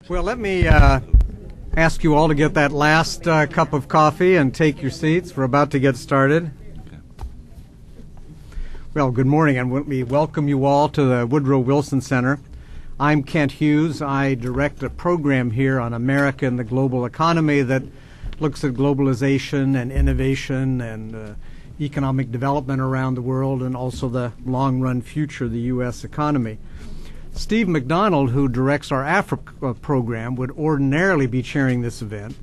Well, let me ask you all to get that last cup of coffee and take your seats. We're about to get started. Well, good morning, and we welcome you all to the Woodrow Wilson Center. I'm Kent Hughes. I direct a program here on America and the global economy that looks at globalization and innovation and economic development around the world and also the long-run future of the U.S. economy. Steve McDonald, who directs our Africa program, would ordinarily be chairing this event.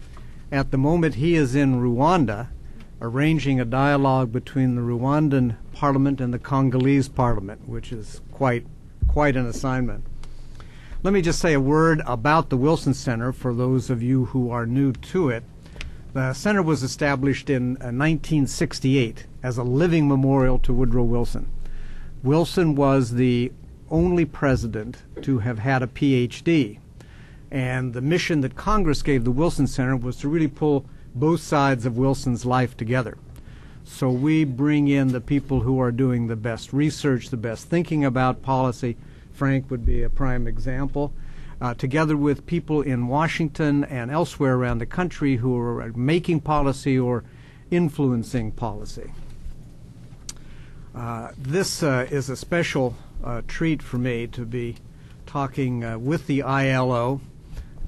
At the moment, he is in Rwanda, arranging a dialogue between the Rwandan parliament and the Congolese parliament, which is quite an assignment. Let me just say a word about the Wilson Center for those of you who are new to it. The center was established in 1968 as a living memorial to Woodrow Wilson. Wilson was the only president to have had a PhD. And the mission that Congress gave the Wilson Center was to really pull both sides of Wilson's life together. So we bring in the people who are doing the best research, the best thinking about policy. Frank would be a prime example, together with people in Washington and elsewhere around the country who are making policy or influencing policy. This is a special treat for me to be talking with the ILO.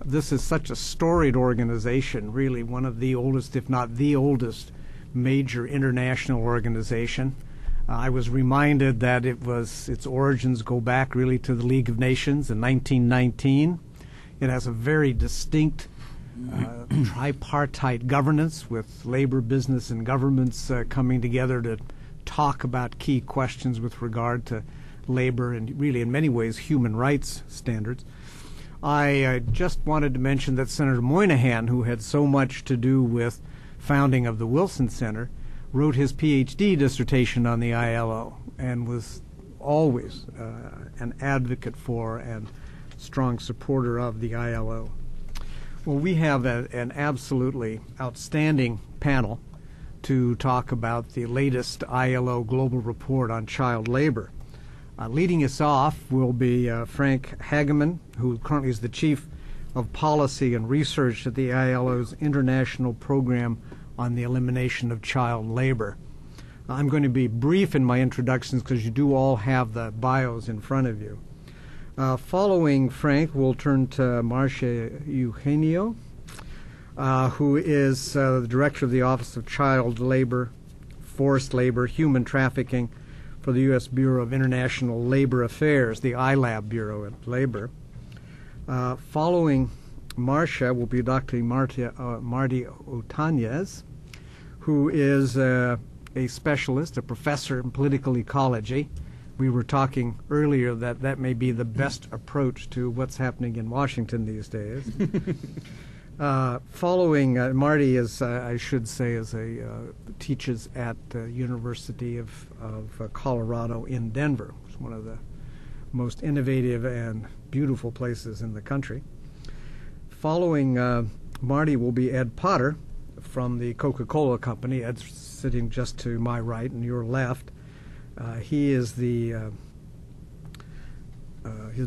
This is such a storied organization, really one of the oldest, if not the oldest, major international organization. I was reminded that its origins go back really to the League of Nations in 1919. It has a very distinct tripartite governance with labor, business, and governments coming together to talk about key questions with regard to labor and really in many ways human rights standards. I just wanted to mention that Senator Moynihan, who had so much to do with founding of the Wilson Center, wrote his PhD dissertation on the ILO and was always an advocate for and strong supporter of the ILO. Well, we have an absolutely outstanding panel to talk about the latest ILO global report on child labor. Leading us off will be Frank Hagemann, who currently is the Chief of Policy and Research at the ILO's International Program on the Elimination of Child Labor. I'm going to be brief in my introductions because you do all have the bios in front of you. Following Frank, we'll turn to Marcia Eugenio, who is the Director of the Office of Child Labor, Forced Labor, Human Trafficking for the U.S. Bureau of International Labor Affairs, the ILAB Bureau of Labor. Following Marcia will be Dr. Marty Otañez, who is a specialist, a professor in political ecology. We were talking earlier that may be the best approach to what's happening in Washington these days. Following Marty is, I should say, teaches at the University of Colorado in Denver. It's one of the most innovative and beautiful places in the country. Following Marty will be Ed Potter from the Coca-Cola Company. Ed's sitting just to my right and your left. He is he's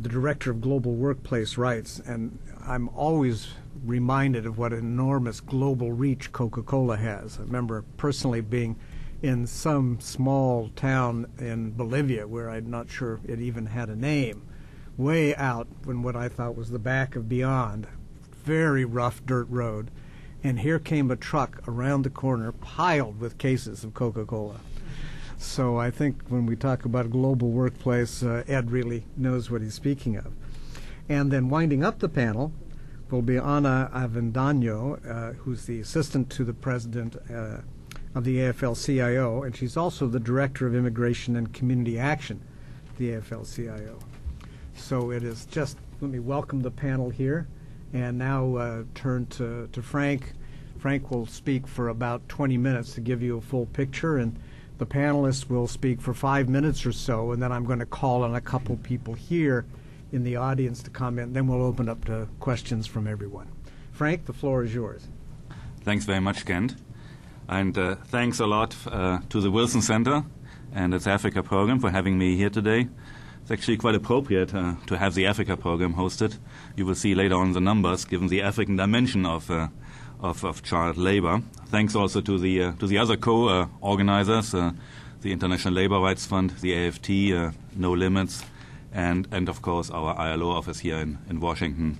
the Director of Global Workplace Rights, and I'm always reminded of what enormous global reach Coca-Cola has. I remember personally being in some small town in Bolivia where I'm not sure it even had a name, way out in what I thought was the back of beyond, very rough dirt road, and here came a truck around the corner piled with cases of Coca-Cola. So I think when we talk about global workplace, Ed really knows what he's speaking of. And then winding up the panel will be Avendano, who's the assistant to the president of the AFL-CIO, and she's also the director of immigration and community action at the AFL-CIO. So it is just, let me welcome the panel here, and now turn to Frank. Frank will speak for about 20 minutes to give you a full picture, and the panelists will speak for 5 minutes or so, and then I'm going to call on a couple people here in the audience to comment, then we'll open up to questions from everyone. Frank, the floor is yours. Thanks very much, Kent. And thanks a lot to the Wilson Center and its Africa program for having me here today. it's actually quite appropriate to have the Africa program hosted. You will see later on the numbers, given the African dimension of child labor. Thanks also to the other co-organizers, the International Labor Rights Fund, the AFT, No Limits, and of course our ILO office here in Washington.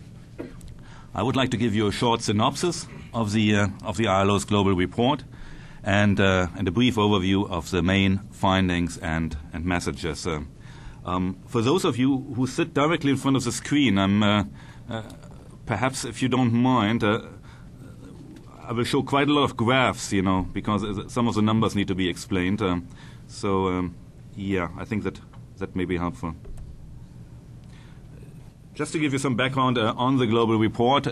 I would like to give you a short synopsis of the ILO's global report and a brief overview of the main findings and messages. For those of you who sit directly in front of the screen, perhaps if you don't mind, I will show quite a lot of graphs, because some of the numbers need to be explained. I think that may be helpful. Just to give you some background on the global report,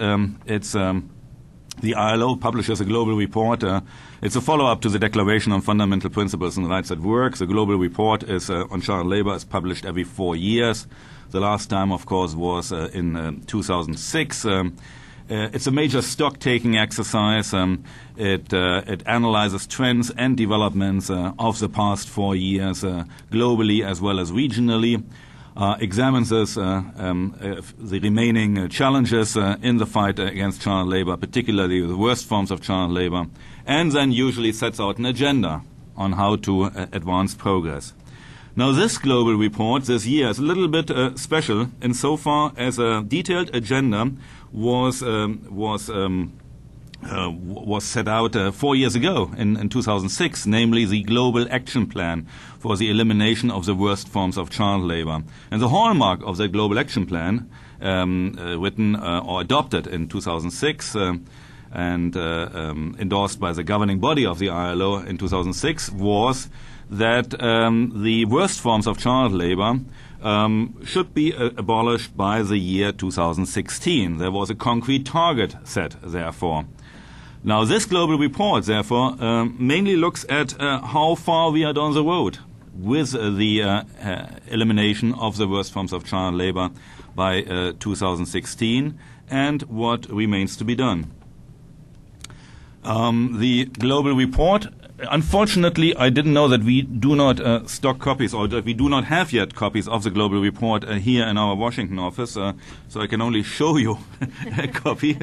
it's the ILO publishes a global report. It's a follow-up to the Declaration on Fundamental Principles and Rights at Work. The global report is on child labor is published every 4 years. The last time, of course, was in 2006. It's a major stock-taking exercise. It analyzes trends and developments of the past 4 years, globally as well as regionally. Examines the remaining challenges in the fight against child labor, particularly the worst forms of child labor, and then usually sets out an agenda on how to advance progress. Now, this global report this year is a little bit special insofar as a detailed agenda was set out 4 years ago in 2006, namely the Global Action Plan for the Elimination of the Worst Forms of Child Labor. And the hallmark of the Global Action Plan, written or adopted in 2006 and endorsed by the governing body of the ILO in 2006, was that the worst forms of child labor should be abolished by the year 2016. There was a concrete target set, therefore. Now, this global report, therefore, mainly looks at how far we are down the road with the elimination of the worst forms of child labor by 2016 and what remains to be done. The global report, unfortunately, I didn't know that we do not stock copies, or that we do not have yet copies of the global report here in our Washington office. So I can only show you a copy,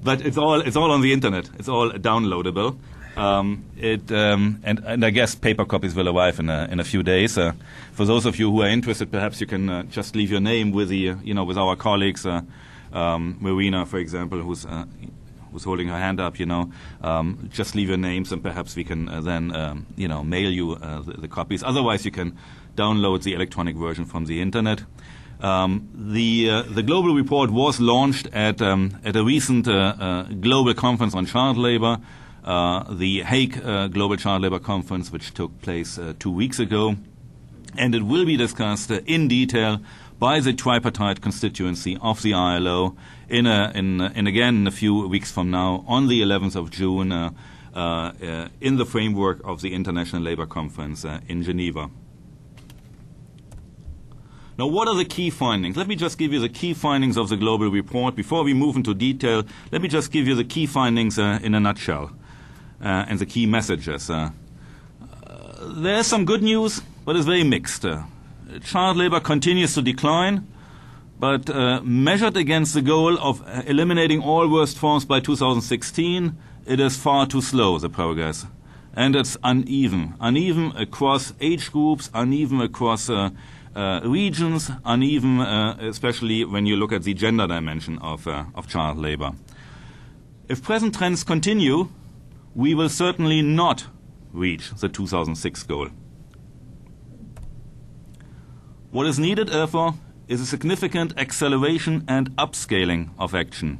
but it's all on the internet. It's all downloadable. And I guess paper copies will arrive in a few days. For those of you who are interested, perhaps you can just leave your name with with our colleagues, Marina, for example, who's holding her hand up, just leave your names and perhaps we can then, mail you the copies. Otherwise, you can download the electronic version from the internet. The global report was launched at a recent global conference on child labor, the Hague Global Child Labor Conference, which took place 2 weeks ago, and it will be discussed in detail by the tripartite constituency of the ILO in a few weeks from now, on the 11th of June, in the framework of the International Labour Conference in Geneva. Now, what are the key findings? Let me just give you the key findings of the global report. Before we move into detail, let me just give you the key findings in a nutshell and the key messages. There's some good news, but it's very mixed. Child labor continues to decline, but measured against the goal of eliminating all worst forms by 2016, it is far too slow, the progress. And it's uneven across age groups, uneven across regions, uneven especially when you look at the gender dimension of child labor. If present trends continue, we will certainly not reach the 2006 goal. What is needed, therefore, is a significant acceleration and upscaling of action.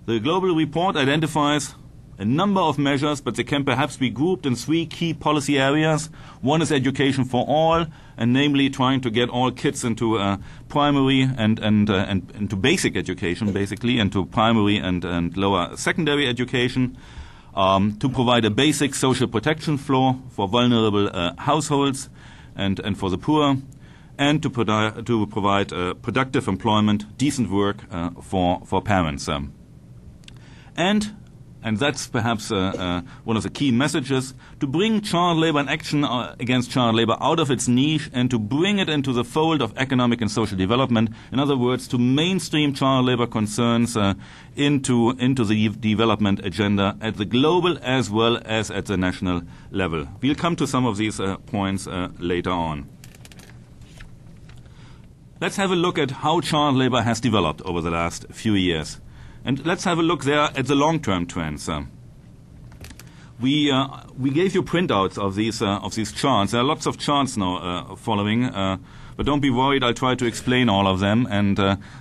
The global report identifies a number of measures, but they can perhaps be grouped in 3 key policy areas. One is education for all, and namely trying to get all kids into primary and into basic education, basically, into primary and lower secondary education, to provide a basic social protection floor for vulnerable households and for the poor, and to provide productive employment, decent work for parents. And and that's perhaps one of the key messages, to bring child labor and action against child labor out of its niche and to bring it into the fold of economic and social development. In other words, to mainstream child labor concerns into the development agenda at the global as well as at the national level. We'll come to some of these points later on. Let's have a look at how child labor has developed over the last few years. And let's have a look there at the long-term trends. We gave you printouts of these charts. There are lots of charts now following, but don't be worried. I'll try to explain all of them, and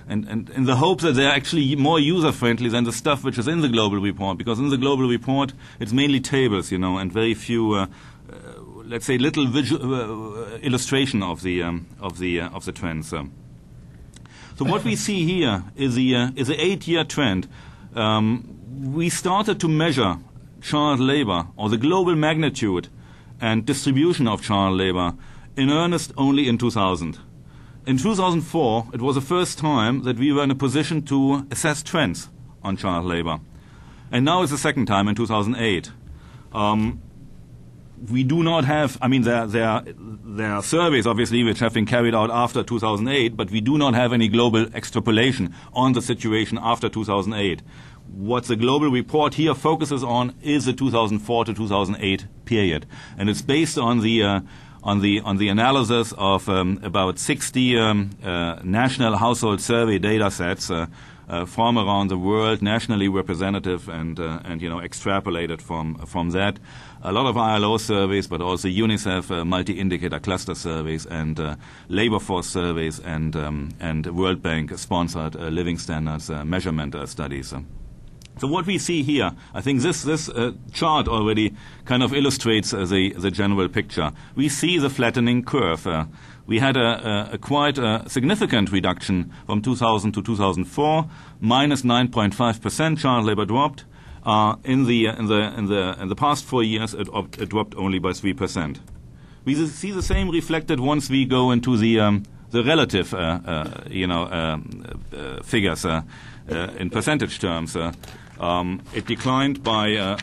in the hope that they're actually more user-friendly than the stuff which is in the global report. Because in the global report, it's mainly tables, and very few, let's say, little visual illustration of the trends. So what we see here is the 8-year trend. We started to measure child labor, or the global magnitude and distribution of child labor, in earnest only in 2000. In 2004, it was the first time that we were in a position to assess trends on child labor. And now it's the second time in 2008. We do not have, there are surveys, obviously, which have been carried out after 2008, but we do not have any global extrapolation on the situation after 2008. What the global report here focuses on is the 2004 to 2008 period, and it's based on the analysis of about 60 national household survey data sets from around the world, nationally representative, and extrapolated from that. A lot of ILO surveys, but also UNICEF multi-indicator cluster surveys and labor force surveys and World Bank sponsored living standards measurement studies. So what we see here, I think this chart already kind of illustrates the general picture. We see the flattening curve. We had a quite significant reduction from 2000 to 2004, minus 9.5% child labor dropped. In the past 4 years, it dropped only by 3%. We see the same reflected once we go into the relative, figures in percentage terms. It declined by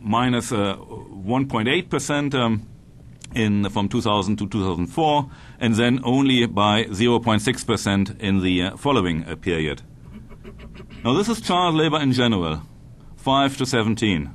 minus 1.8% from 2000 to 2004, and then only by 0.6% in the following period. Now, this is child labor in general, 5 to 17.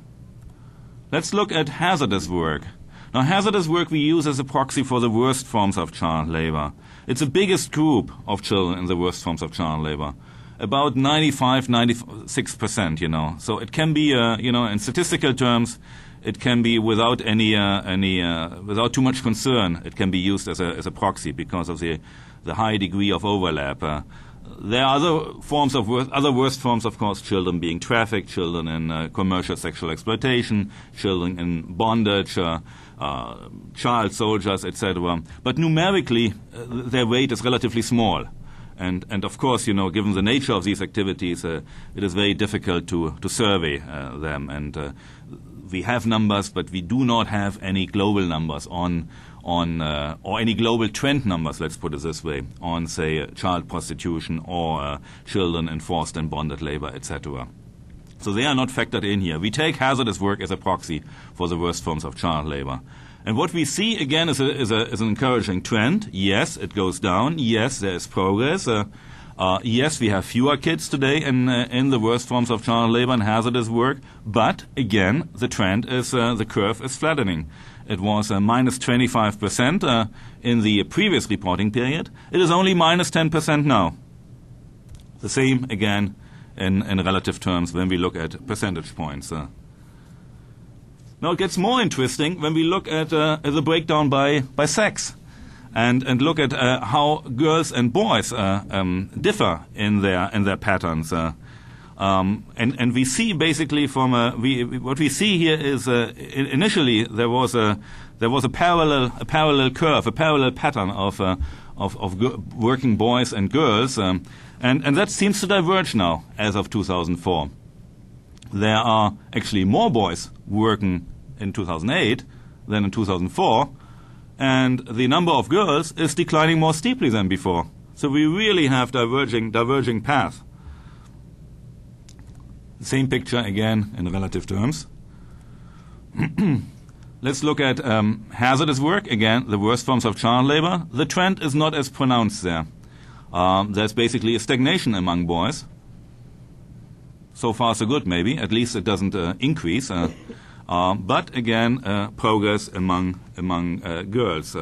Let's look at hazardous work. Now, hazardous work we use as a proxy for the worst forms of child labor. It's the biggest group of children in the worst forms of child labor. About 96%, So it can be, in statistical terms, it can be without without too much concern. It can be used as a proxy because of the high degree of overlap. There are other worst forms, of course, children being trafficked, children in commercial sexual exploitation, children in bondage, child soldiers, etc. But numerically, their weight is relatively small. And of course, given the nature of these activities, it is very difficult to survey them. And we have numbers, but we do not have any global numbers or any global trend numbers, let's put it this way, on, say, child prostitution or children in forced and bonded labor, etc. So they are not factored in here. We take hazardous work as a proxy for the worst forms of child labor. And what we see, again, is an encouraging trend. Yes, it goes down. Yes, there is progress. Yes, we have fewer kids today in the worst forms of child labor and hazardous work. But, again, the trend is the curve is flattening. It was minus 25% in the previous reporting period. It is only minus 10% now. The same, again, in relative terms when we look at percentage points. Now it gets more interesting when we look at the breakdown by sex, and look at how girls and boys differ in their patterns. And we see basically what we see here is initially there was a parallel curve, a parallel pattern of working boys and girls, and that seems to diverge now as of 2004. There are actually more boys working in 2008 than in 2004, and the number of girls is declining more steeply than before. So we really have diverging paths. Same picture again in relative terms. Let's look at hazardous work. Again, the worst forms of child labor. The trend is not as pronounced there. There's basically a stagnation among boys. So far, so good, maybe. At least it doesn't increase. But again, progress among girls.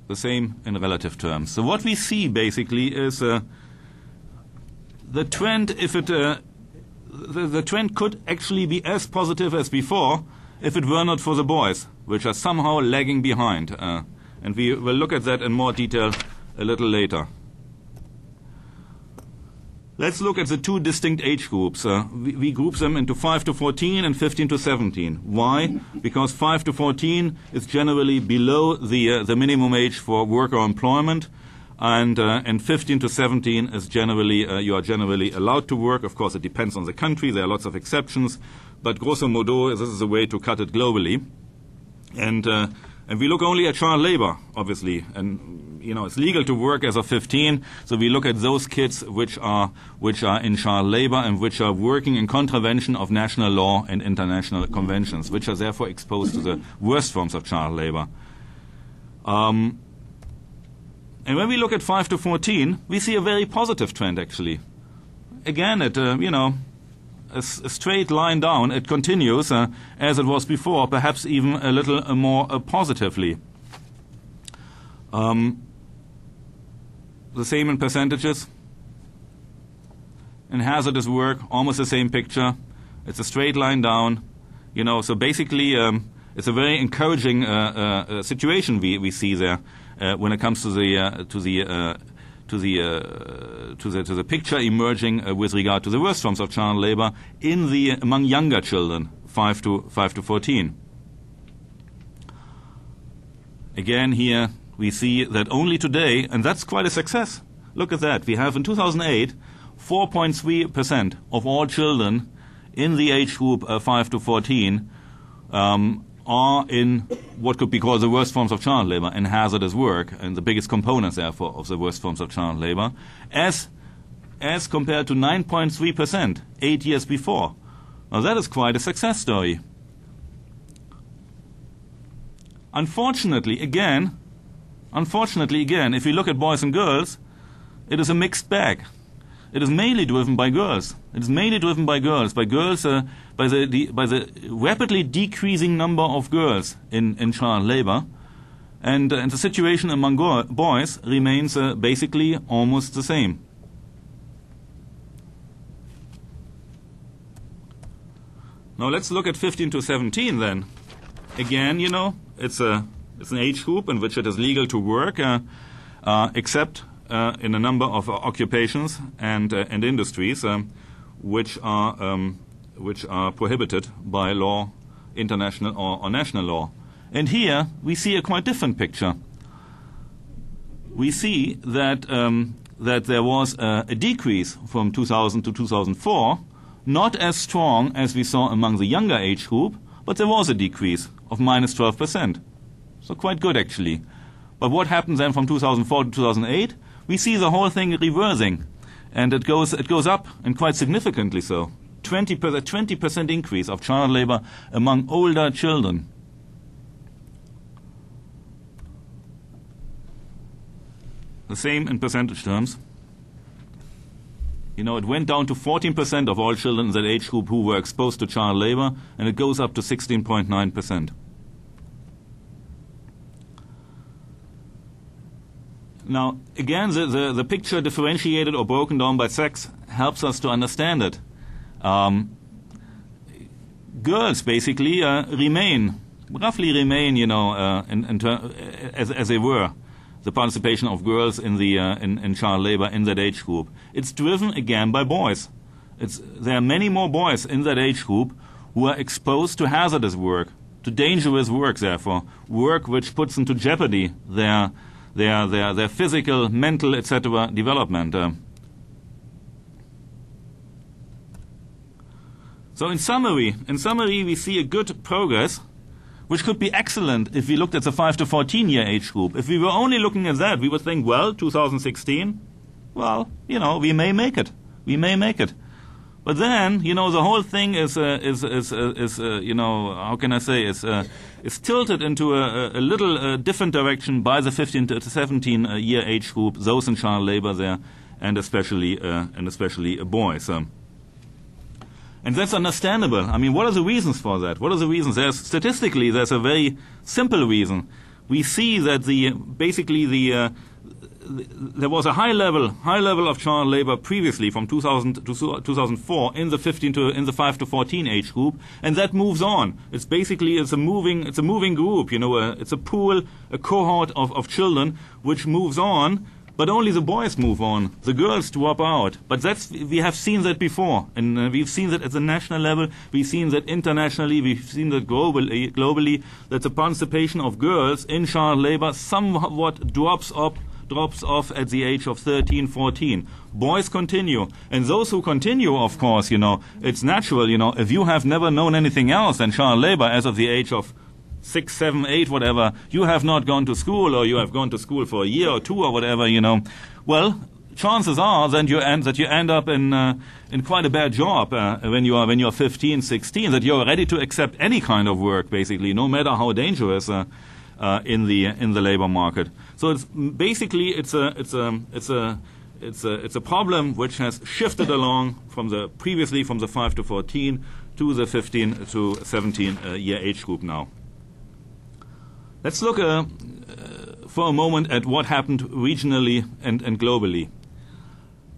The same in relative terms. So what we see basically is the trend. If it the trend could actually be as positive as before if it were not for the boys, which are somehow lagging behind. And we will look at that in more detail a little later. Let's look at the two distinct age groups. We group them into 5 to 14 and 15 to 17. Why? Because 5 to 14 is generally below the minimum age for work or employment, and 15 to 17 is generally you are generally allowed to work. Of course, it depends on the country. There are lots of exceptions, but grosso modo, this is a way to cut it globally. And we look only at child labor, obviously, and it's legal to work as of 15. So we look at those kids which are in child labor and which are working in contravention of national law and international conventions, which are therefore exposed to the worst forms of child labor. And when we look at 5 to 14, we see a very positive trend, actually. Again, a straight line down. It continues as it was before, perhaps even a little more positively. The same in percentages. In hazardous work, almost the same picture. It's a straight line down. So basically, it's a very encouraging situation we see there when it comes to the picture emerging with regard to the worst forms of child labor among younger children, 5 to 14. Again, here we see that only today, and that's quite a success. Look at that. We have in 2008, 4.3% of all children in the age group 5 to 14 are in what could be called the worst forms of child labor, in hazardous work, and the biggest components, therefore, of the worst forms of child labor, as compared to 9.3% 8 years before. Now, that is quite a success story. Unfortunately, again, if you look at boys and girls, it is a mixed bag. It is mainly driven by girls. By the rapidly decreasing number of girls in child labor, and the situation among boys remains basically almost the same. Now let's look at 15 to 17 then. Again, it's an age group in which it is legal to work, except in a number of occupations and industries which are prohibited by law, international or national law. And here we see a quite different picture. We see that there was a decrease from 2000 to 2004, not as strong as we saw among the younger age group, but there was a decrease of minus 12%. So quite good, actually. But what happened then from 2004 to 2008? We see the whole thing reversing, and it goes up, and quite significantly so. 20% increase of child labor among older children. The same in percentage terms. It went down to 14% of all children in that age group who were exposed to child labor, and it goes up to 16.9%. Now, again, the picture differentiated or broken down by sex helps us to understand it. Girls basically roughly remain, as they were. The participation of girls in child labor in that age group. It's driven again by boys. There are many more boys in that age group who are exposed to hazardous work, to dangerous work, therefore, work which puts into jeopardy their physical, mental, etc. development. So in summary, we see a good progress, which could be excellent if we looked at the 5 to 14 year age group. If we were only looking at that, we would think, well, 2016, well, we may make it. We may make it. But then, the whole thing is how can I say, is tilted into a little different direction by the 15 to 17 year age group, those in child labor there, and especially boys. And that's understandable. I mean, what are the reasons for that? What are the reasons? Statistically, there's a very simple reason. We see that there was a high level of child labor previously from 2000 to 2004 in the 5 to 14 age group, and that moves on. It's a moving group. It's a pool, a cohort of children which moves on. But only the boys move on. The girls drop out. But we have seen that before. And we've seen that at the national level. We've seen that internationally. We've seen that globally, that the participation of girls in child labor somewhat drops off at the age of 13, 14. Boys continue. And those who continue, of course, it's natural, if you have never known anything else than child labor as of the age of 6, 7, 8, whatever, you have not gone to school, or you have gone to school for a year or two or whatever, well, chances are that you end up in quite a bad job when you're 15, 16, that you're ready to accept any kind of work, basically, no matter how dangerous in the labor market. So it's basically it's a problem which has shifted along from the 5 to 14 to the 15 to 17 year age group now. Let's look for a moment at what happened regionally and globally.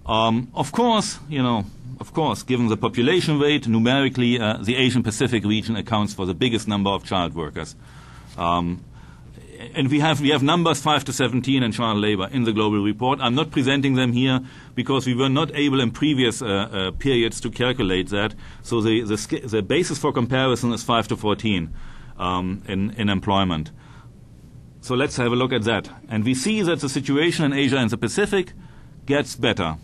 Of course, given the population weight, numerically, the Asian Pacific region accounts for the biggest number of child workers. And we have numbers 5 to 17 in child labor in the global report. I'm not presenting them here because we were not able in previous periods to calculate that. So the basis for comparison is 5 to 14 in employment. So let's have a look at that. And we see that the situation in Asia and the Pacific gets better.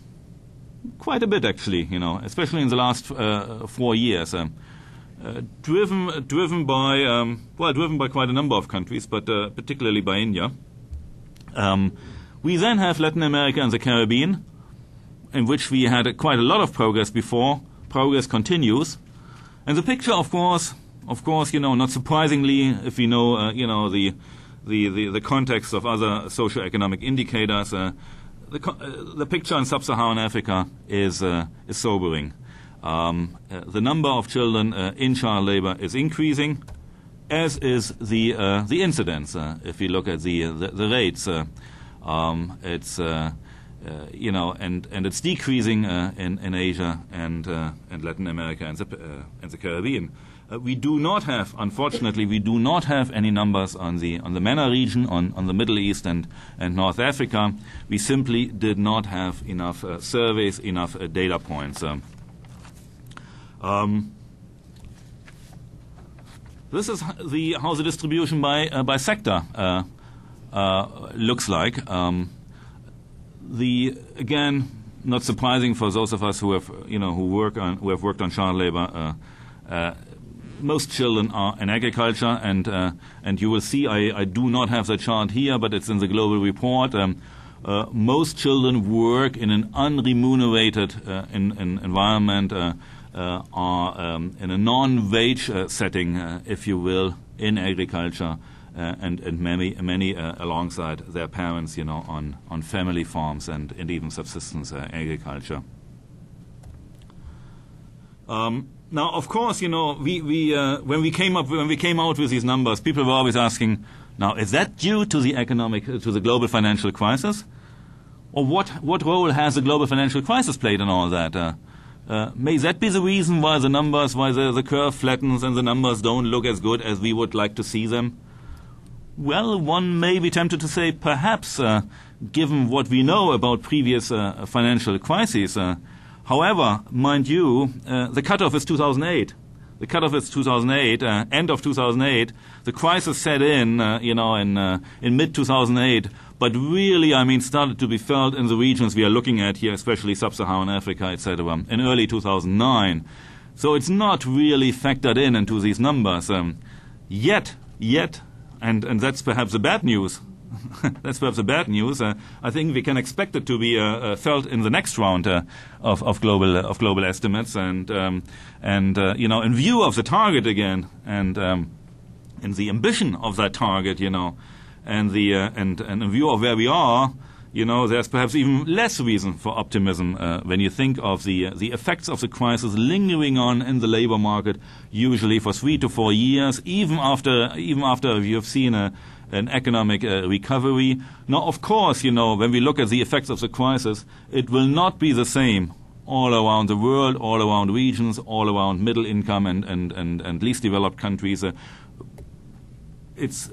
Quite a bit, actually, especially in the last 4 years. Driven by quite a number of countries, but particularly by India. We then have Latin America and the Caribbean, in which we had quite a lot of progress before. Progress continues. And the picture, of course, not surprisingly, if we know, the context of other socioeconomic indicators, the picture in sub-Saharan Africa is sobering. The number of children in child labor is increasing, as is the incidence. If you look at the rates, it's and it's decreasing in Asia and Latin America and the Caribbean. Unfortunately, we do not have any numbers on the MENA region, on the Middle East and North Africa. We simply did not have enough surveys, enough data points. This is how the distribution by sector looks like. Again, not surprising for those of us who have worked on child labor. Most children are in agriculture, and you will see I do not have the chart here, but it's in the global report. Most children work in an unremunerated environment, are in a non-wage setting, if you will, in agriculture, and many alongside their parents, on family farms and even subsistence agriculture. Now, of course, when we came out with these numbers, people were always asking, now, is that due to the global financial crisis? Or what role has the global financial crisis played in all that? May that be the reason why the curve flattens and the numbers don't look as good as we would like to see them? Well, one may be tempted to say perhaps, given what we know about previous financial crises. However, mind you, the cutoff is 2008. The cutoff is 2008, end of 2008. The crisis set in mid-2008, but really, started to be felt in the regions we are looking at here, especially sub-Saharan Africa, etc., in early 2009. So it's not really factored into these numbers. Yet, and that's perhaps the bad news, that's perhaps a bad news. I think we can expect it to be felt in the next round of global estimates, and in view of the target again, and in the ambition of that target, and in view of where we are, there's perhaps even less reason for optimism when you think of the effects of the crisis lingering on in the labor market, usually for 3 to 4 years, even after you've seen an economic recovery. Now, of course, when we look at the effects of the crisis, it will not be the same all around the world, all around regions, all around middle income and least developed countries. It's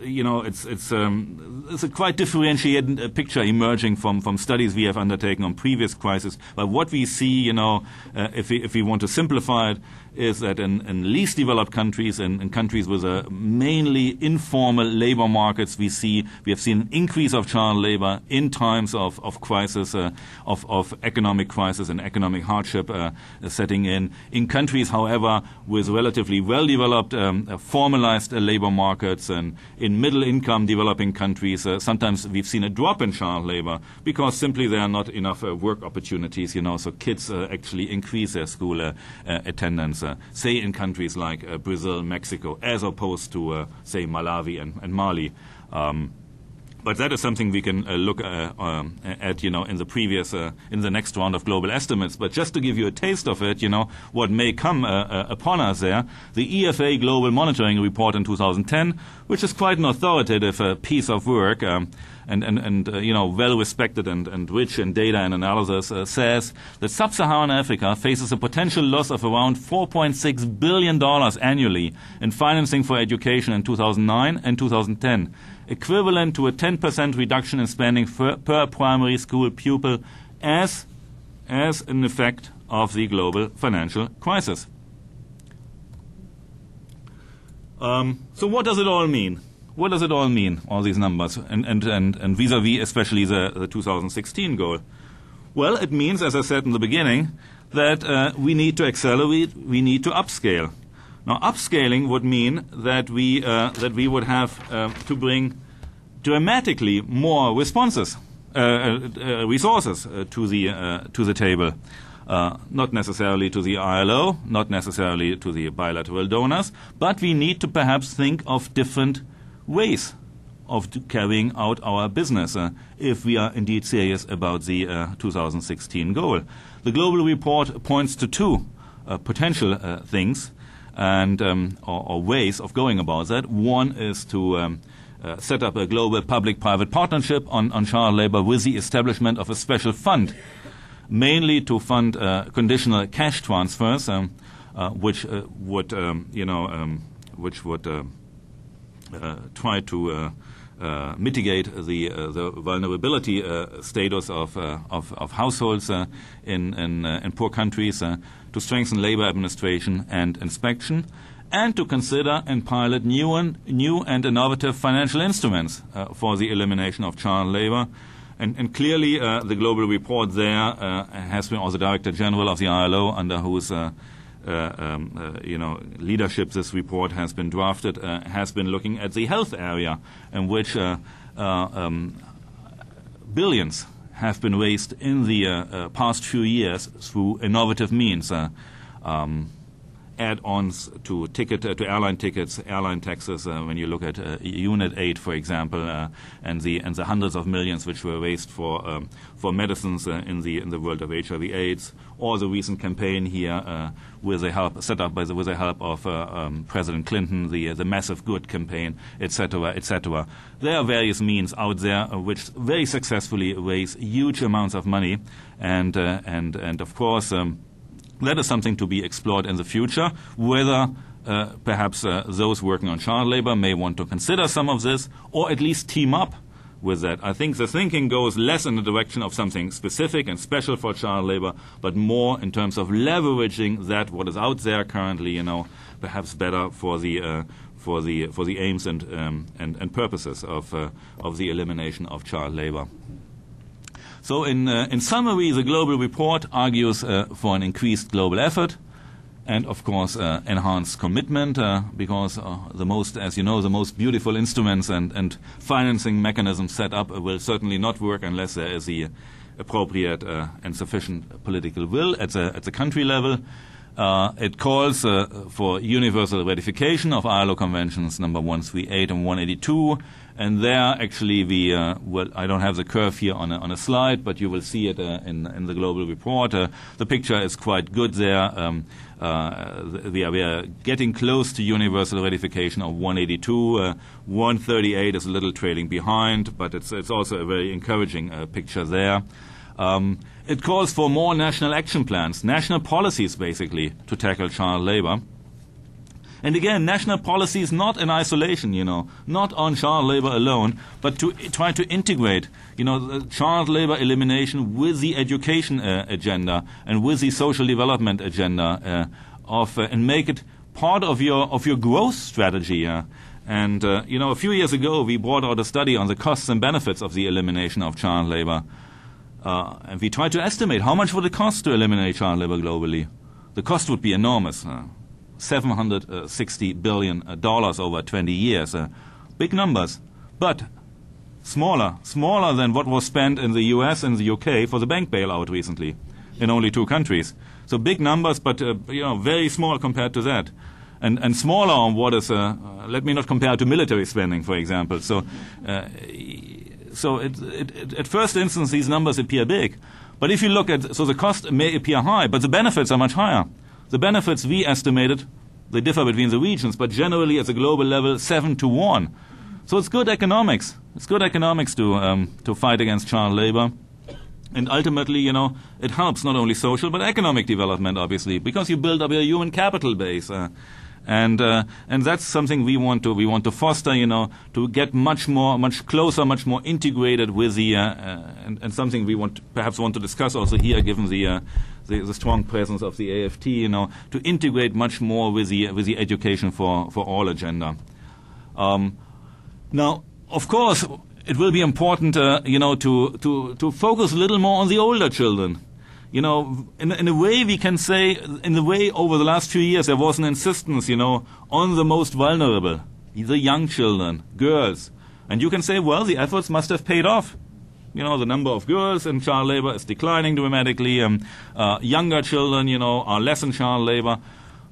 a quite differentiated picture emerging from studies we have undertaken on previous crises. But what we see, if we want to simplify it, is that in least developed countries, in countries with mainly informal labor markets, we have seen an increase of child labor in times of crisis, of economic crisis and economic hardship setting in. In countries, however, with relatively well-developed formalized labor markets, and in middle-income developing countries, sometimes we've seen a drop in child labor because simply there are not enough work opportunities, so kids actually increase their school attendance. Say in countries like Brazil, Mexico, as opposed to, say, Malawi and Mali. But that is something we can look at, in the next round of global estimates. But just to give you a taste of it, what may come upon us there, the EFA Global Monitoring Report in 2010, which is quite an authoritative piece of work, well respected and rich in data and analysis, says that sub-Saharan Africa faces a potential loss of around $4.6 billion annually in financing for education in 2009 and 2010. Equivalent to a 10% reduction in spending per primary school pupil as an effect of the global financial crisis. So what does it all mean? What does it all mean, all these numbers, and vis-à-vis especially the 2016 goal? Well, it means, as I said in the beginning, that we need to accelerate, we need to upscale. Now, upscaling would mean that we would have to bring dramatically more resources to the table. Not necessarily to the ILO, not necessarily to the bilateral donors, but we need to perhaps think of different ways of carrying out our business if we are indeed serious about the 2016 goal. The global report points to two potential things and or ways of going about that. One is to set up a global public-private partnership on child labor with the establishment of a special fund, mainly to fund conditional cash transfers, which would try to mitigate the vulnerability status of households in poor countries, to strengthen labor administration and inspection, and to consider and pilot new and innovative financial instruments for the elimination of child labor. And clearly, the global report there has been also Director General of the ILO, under whose leadership this report has been drafted, has been looking at the health area, in which billions have been raised in the past few years through innovative means. Add-ons to airline tickets, airline taxes. When you look at unit aid, for example, and the hundreds of millions which were raised for medicines in the world of HIV/AIDS, or the recent campaign here with the help of President Clinton, the Massive Good campaign, etc., etc. There are various means out there which very successfully raise huge amounts of money, and of course. That is something to be explored in the future, whether perhaps those working on child labor may want to consider some of this, or at least team up with that. I think the thinking goes less in the direction of something specific and special for child labor, but more in terms of leveraging what is out there currently, perhaps better for the aims and purposes of the elimination of child labor. So in summary, the global report argues for an increased global effort, and of course enhanced commitment, because the most, as you know, the most beautiful instruments and financing mechanisms set up will certainly not work unless there is the appropriate and sufficient political will at the country level. It calls for universal ratification of ILO conventions number 138 and 182, and there actually well, I don't have the curve here on a slide, but you will see it in the global report. The picture is quite good there. We are getting close to universal ratification of 182. 138 is a little trailing behind, but it's also a very encouraging picture there. It calls for more national action plans, national policies basically, to tackle child labor. And again, national policies not in isolation, not on child labor alone, but to try to integrate, the child labor elimination with the education agenda and with the social development agenda and make it part of your growth strategy. And a few years ago we brought out a study on the costs and benefits of the elimination of child labor. And we tried to estimate how much would it cost to eliminate child labor globally. The cost would be enormous, $760 billion over 20 years. Big numbers, but smaller than what was spent in the US and the UK for the bank bailout recently in only 2 countries. So big numbers, but very small compared to that. And smaller on what is, let me not compare to military spending, for example. So at first instance, these numbers appear big. But if you look at, so the cost may appear high, but the benefits are much higher. The benefits we estimated, they differ between the regions, but generally at the global level, 7-to-1. So it's good economics. It's good economics to fight against child labor. And ultimately, it helps not only social but economic development, obviously, because you build up a human capital base. And that's something we want to foster, to get much closer, much more integrated with the and something we perhaps want to discuss also here, given the strong presence of the AFT, to integrate much more with the education for all agenda. Now, of course, it will be important, to focus a little more on the older children. In a way we can say, over the last few years there was an insistence, on the most vulnerable, the young children, girls. And you can say, well, the efforts must have paid off. The number of girls in child labor is declining dramatically. Younger children, are less in child labor.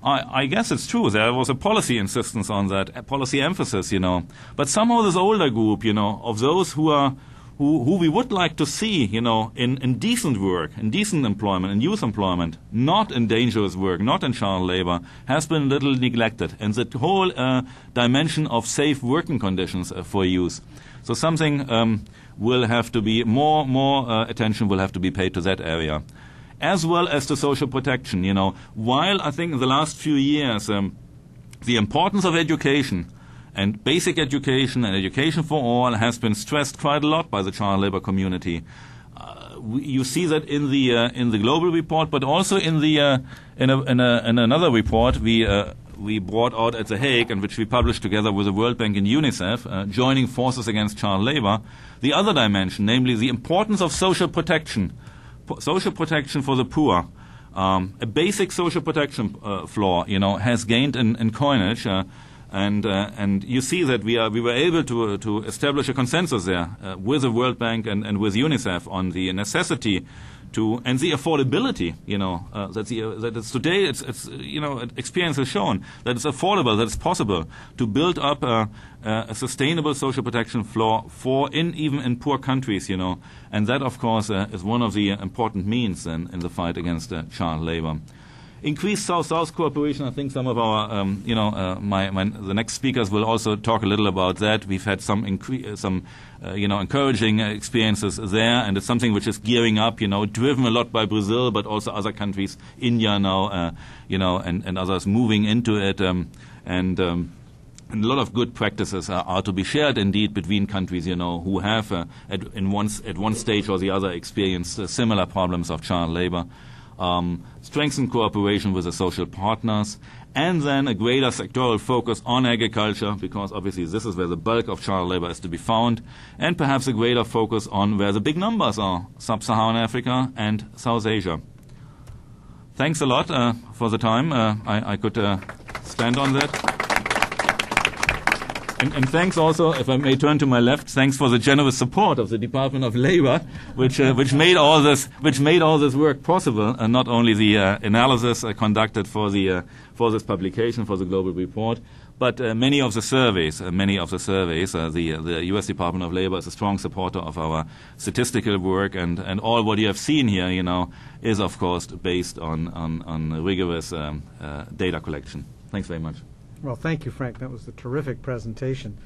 I guess it's true. There was a policy insistence on that, a policy emphasis, But somehow this older group, of those who we would like to see, in decent work, in decent employment, in youth employment, not in dangerous work, not in child labor, has been a little neglected. And the whole dimension of safe working conditions for youth. So something will have to be, more attention will have to be paid to that area. As well as to social protection, While I think in the last few years the importance of education and basic education and education for all has been stressed quite a lot by the child labor community. You see that in the global report, but also in another report we brought out at The Hague, and which we published together with the World Bank and UNICEF, joining forces against child labor. The other dimension, namely the importance of social protection for the poor. A basic social protection floor, has gained in coinage. And you see that we were able to establish a consensus there with the World Bank and with UNICEF on the necessity and the affordability, that it's today, experience has shown that it's affordable, that it's possible to build up a sustainable social protection floor even in poor countries, and that of course is one of the important means in the fight against child labor. Increased South-South cooperation. I think some of our, the next speakers will also talk a little about that. We've had some encouraging experiences there, and it's something which is gearing up, driven a lot by Brazil, but also other countries, India now, and others moving into it, and a lot of good practices are to be shared, indeed, between countries, who have at one stage or the other experienced similar problems of child labor. Strengthen cooperation with the social partners, and then a greater sectoral focus on agriculture, because obviously this is where the bulk of child labor is to be found, and perhaps a greater focus on where the big numbers are, Sub-Saharan Africa and South Asia. thanks a lot for the time. I could stand on that. And thanks also, if I may turn to my left, thanks for the generous support of the Department of Labor, which made all this work possible, and not only the analysis conducted for this publication, for the global report, but many of the surveys. The U.S. Department of Labor is a strong supporter of our statistical work, and all what you have seen here, is of course based on rigorous data collection. Thanks very much. Well, thank you, Frank. That was a terrific presentation.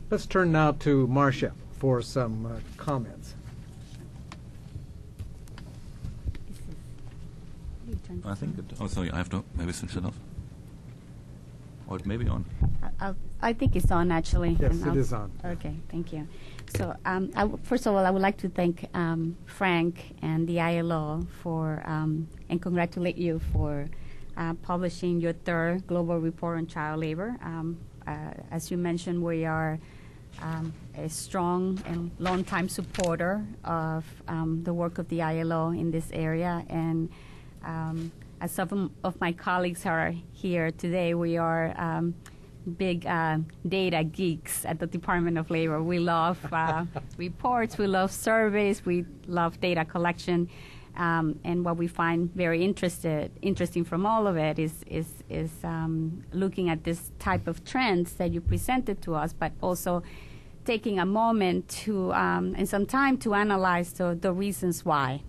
Let's turn now to Marcia for some comments. I think sorry, I have to maybe switch it off. Or it may be on. I think it's on, actually. Yes, it is on. Okay, thank you. So, first of all, I would like to thank Frank and the ILO for, and congratulate you for publishing your third global report on child labor. As you mentioned, we are a strong and long-time supporter of the work of the ILO in this area. And as some of my colleagues are here today, we are big data geeks at the Department of Labor. We love reports, we love surveys, we love data collection. And what we find very interesting from all of it is looking at this type of trends that you presented to us, but also taking a moment to and some time to analyze the reasons why,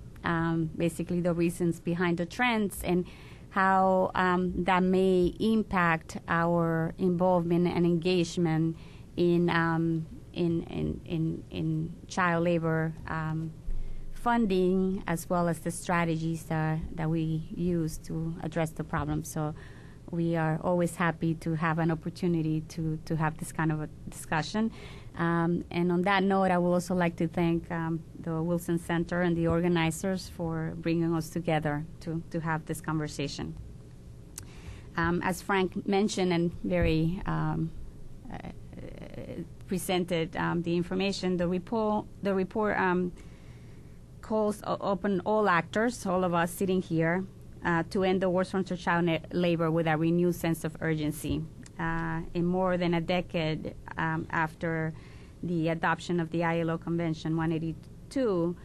basically the reasons behind the trends and how that may impact our involvement and engagement in child labor funding, as well as the strategies that we use to address the problem. So we are always happy to have an opportunity to have this kind of a discussion. And on that note, I would also like to thank the Wilson Center and the organizers for bringing us together to have this conversation. As Frank mentioned and very presented the information, the report calls upon all actors, all of us sitting here, to end the wars on child labor with a renewed sense of urgency. In more than a decade after the adoption of the ILO Convention 182,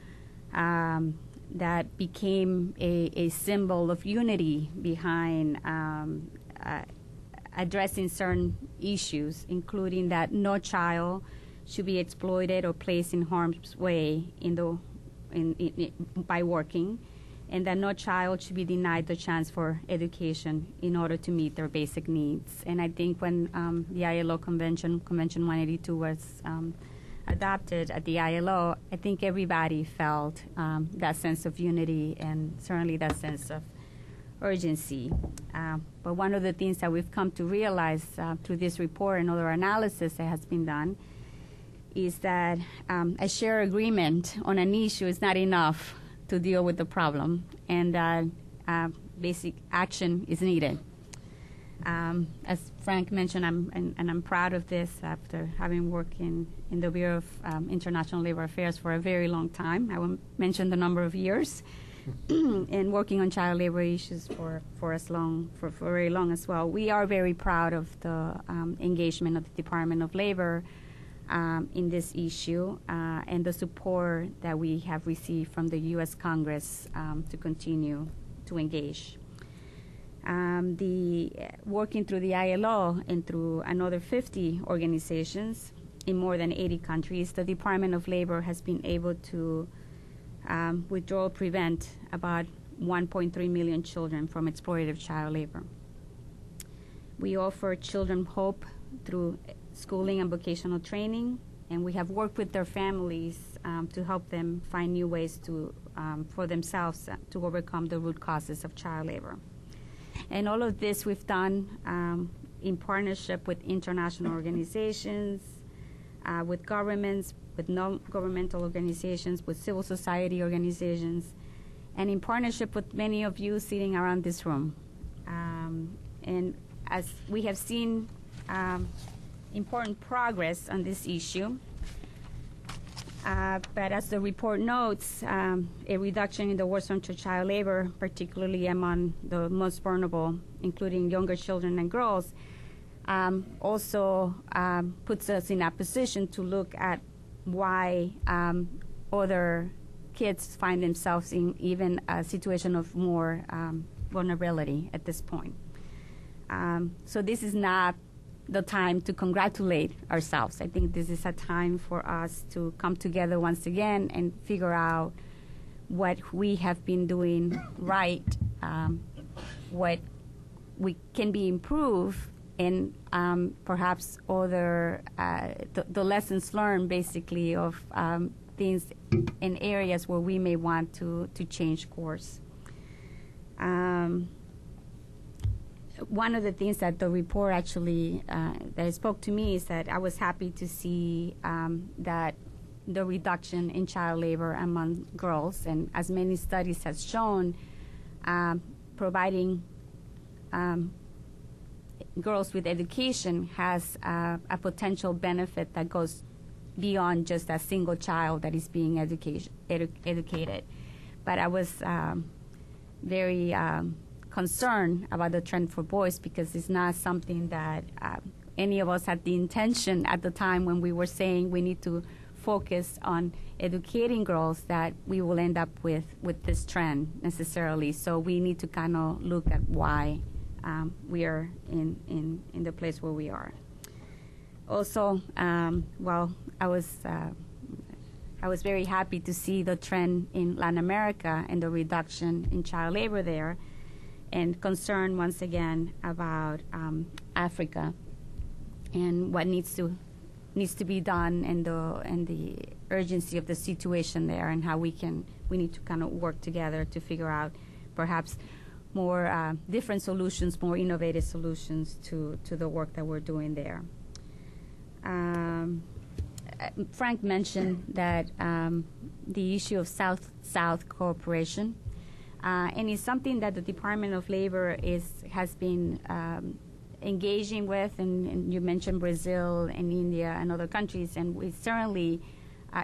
that became a symbol of unity behind addressing certain issues, including that no child should be exploited or placed in harm's way by working, and that no child should be denied the chance for education in order to meet their basic needs. And I think when the ILO Convention 182 was adopted at the ILO, I think everybody felt that sense of unity and certainly that sense of urgency. But one of the things that we've come to realize through this report and other analysis that has been done is that a shared agreement on an issue is not enough to deal with the problem, and that basic action is needed. As Frank mentioned, I'm proud of this after having worked in the Bureau of International Labor Affairs for a very long time. I won't mention the number of years, and working on child labor issues for very long as well. We are very proud of the engagement of the Department of Labor in this issue and the support that we have received from the U.S. Congress to continue to engage. Working through the ILO and through another 50 organizations in more than 80 countries, the Department of Labor has been able to withdraw or prevent about 1.3 million children from exploitative child labor. We offer children hope through schooling and vocational training, and we have worked with their families to help them find new ways for themselves to overcome the root causes of child labor. And all of this we've done in partnership with international organizations, with governments, with non-governmental organizations, with civil society organizations, and in partnership with many of you sitting around this room. And as we have seen important progress on this issue, But as the report notes, a reduction in the worst forms of child labor, particularly among the most vulnerable, including younger children and girls, also puts us in a position to look at why other kids find themselves in even a situation of more vulnerability at this point. So this is not the time to congratulate ourselves. I think this is a time for us to come together once again and figure out what we have been doing right, what we can be improved, and perhaps other the lessons learned, basically, of things in areas where we may want to change course. One of the things that the report actually that spoke to me is that I was happy to see that the reduction in child labor among girls, and as many studies have shown, providing girls with education has a potential benefit that goes beyond just a single child that is being educated. But I was very concerned about the trend for boys, because it's not something that any of us had the intention at the time when we were saying we need to focus on educating girls, that we will end up with this trend necessarily. So we need to kind of look at why we are in the place where we are. Also, well, I was very happy to see the trend in Latin America and the reduction in child labor there, and concerned once again about Africa and what needs to be done, and the urgency of the situation there, and how we need to kind of work together to figure out perhaps more different solutions, more innovative solutions to the work that we're doing there. Frank mentioned that the issue of South-South cooperation, and it's something that the Department of Labor has been engaging with, and you mentioned Brazil and India and other countries, and we certainly